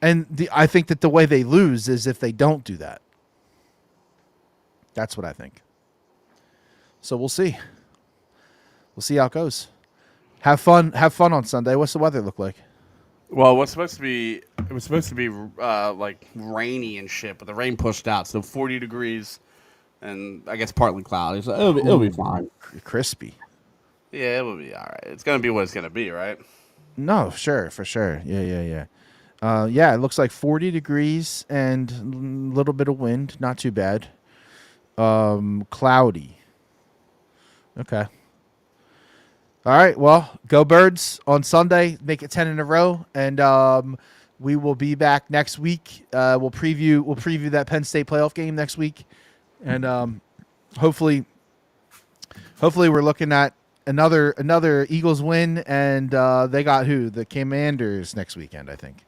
S1: And I think that the way they lose is if they don't do that. That's what I think. So we'll see. We'll see how it goes. Have fun on Sunday. What's the weather look like?
S2: Well, it was supposed to be like rainy and shit, but the rain pushed out, so 40 degrees, and I guess partly cloudy. So it'll be fine.
S1: Crispy.
S2: Yeah, it will be all right. It's gonna be what it's gonna be, right?
S1: No, sure, for sure. Yeah. It looks like 40 degrees and a little bit of wind. Not too bad. Cloudy. Okay. All right. Well, go Birds on Sunday. Make it 10 in a row, and we will be back next week. We'll preview that Penn State playoff game next week, and hopefully we're looking at another Eagles win, and they got the Commanders next weekend, I think.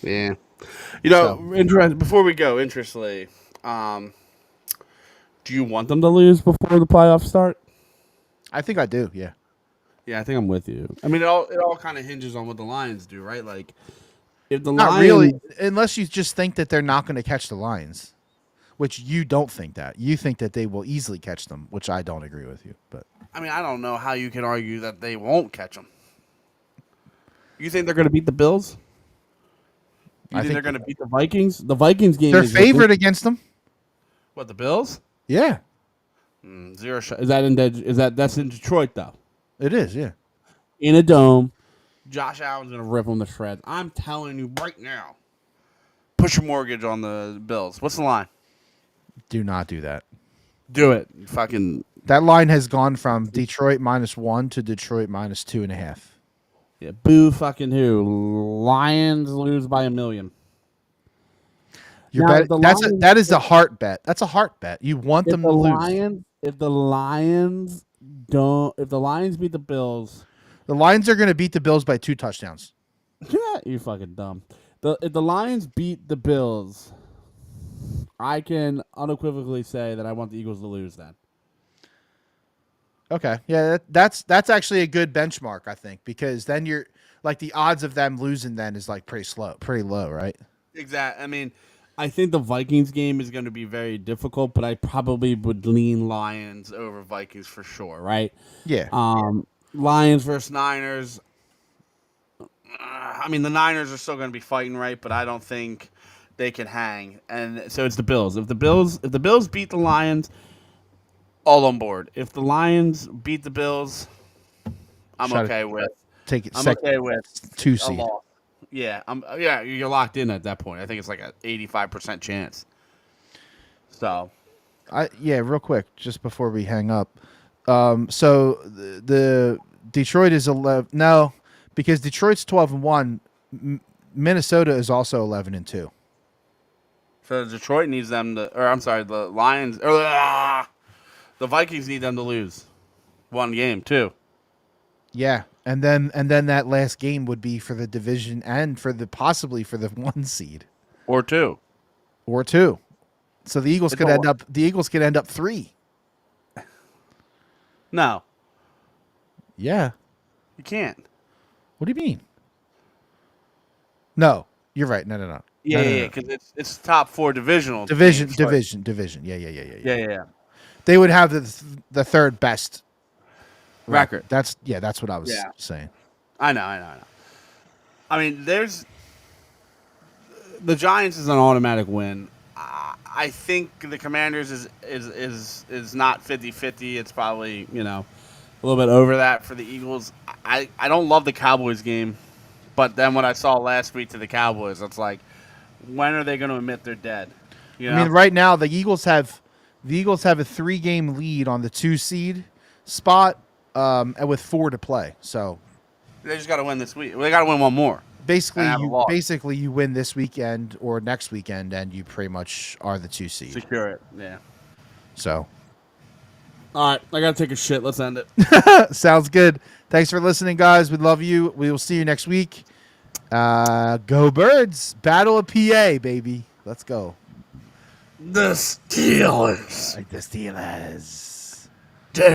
S2: Yeah. Before we go, interestingly, do you want them to lose before the playoffs start?
S1: I think I do. Yeah.
S2: Yeah, I think I'm with you. I mean, it all kind of hinges on what the Lions do, right? Like, if the
S1: Not
S2: Lions,
S1: really, unless you just think that they're not going to catch the Lions, which you don't think that. You think that they will easily catch them, which I don't agree with you. But
S2: I mean, I don't know how you can argue that they won't catch them. You think they're going to beat the Bills? You think they're going to beat the Vikings? The Vikings game
S1: they're
S2: is
S1: favored against them.
S2: What, the Bills?
S1: Yeah,
S2: 0 shot. That's in Detroit though?
S1: it is. Yeah.
S2: In a dome. Josh Allen's going to rip them to shreds. I'm telling you right now. Push your mortgage on the Bills. What's the line?
S1: Do not do that.
S2: Do it. Fucking
S1: That line has gone from Detroit -1 to Detroit -2.5.
S2: yeah. Boo fucking who? Lions lose by 1 million.
S1: You're
S2: Now,
S1: bet.
S2: if the
S1: That is a heart bet. That's a heart bet. You want them to lose.
S2: If the Lions beat the Bills,
S1: The Lions are going to beat the Bills by 2 touchdowns.
S2: you fucking dumb. If the Lions beat the Bills, I can unequivocally say that I want the Eagles to lose then.
S1: Okay. Yeah, that's actually a good benchmark, I think, because then you're like the odds of them losing then is like pretty low, right?
S2: Exactly. I mean, I think the Vikings game is going to be very difficult, but I probably would lean Lions over Vikings for sure, right?
S1: Yeah.
S2: Lions versus Niners. I mean, the Niners are still going to be fighting, right? But I don't think they can hang. And so it's the Bills. If the Bills beat the Lions, all on board. If the Lions beat the Bills, I'm okay with.
S1: Take it.
S2: I'm okay with
S1: 2
S2: a
S1: seed.
S2: loss. Yeah, you're locked in at that point. I think it's like an 85% chance. So,
S1: Real quick, just before we hang up. So the Detroit is 11. No, because Detroit's 12-1. Minnesota is also 11-2.
S2: so Detroit needs them to, or I'm sorry, the Lions or the Vikings need them to lose one game too.
S1: Yeah, and then that last game would be for the division and for the possibly for the 1 seed
S2: Or two.
S1: or 2. So the Eagles
S2: It's
S1: could
S2: all-
S1: end up 3.
S2: No,
S1: Yeah.
S2: you can't.
S1: What do you mean? No, you're right. No.
S2: Yeah, because it's top 4 divisional.
S1: Division.
S2: teams, right?
S1: Division. Yeah.
S2: Yeah.
S1: They would have the third best
S2: Record.
S1: That's what I was
S2: Yeah.
S1: saying.
S2: I know. I mean, the Giants is an automatic win. I think the Commanders is not 50-50. It's probably, a little bit over that for the Eagles. I don't love the Cowboys game, but then what I saw last week to the Cowboys, it's like, when are they going to admit they're dead?
S1: I mean, right now the Eagles have a 3-game lead on the 2 seed spot, and with 4 to play. So
S2: they just got to win this week. Well, they got to win one more.
S1: Basically, you win this weekend or next weekend, and you pretty much are the 2 seed.
S2: Secure it. Yeah.
S1: So,
S2: all right, I gotta take a shit. Let's end it.
S1: sounds good. Thanks for listening, guys. We love you. We will see you next week. Go Birds! Battle of PA, baby. Let's go.
S2: The Steelers.
S1: Like the Steelers.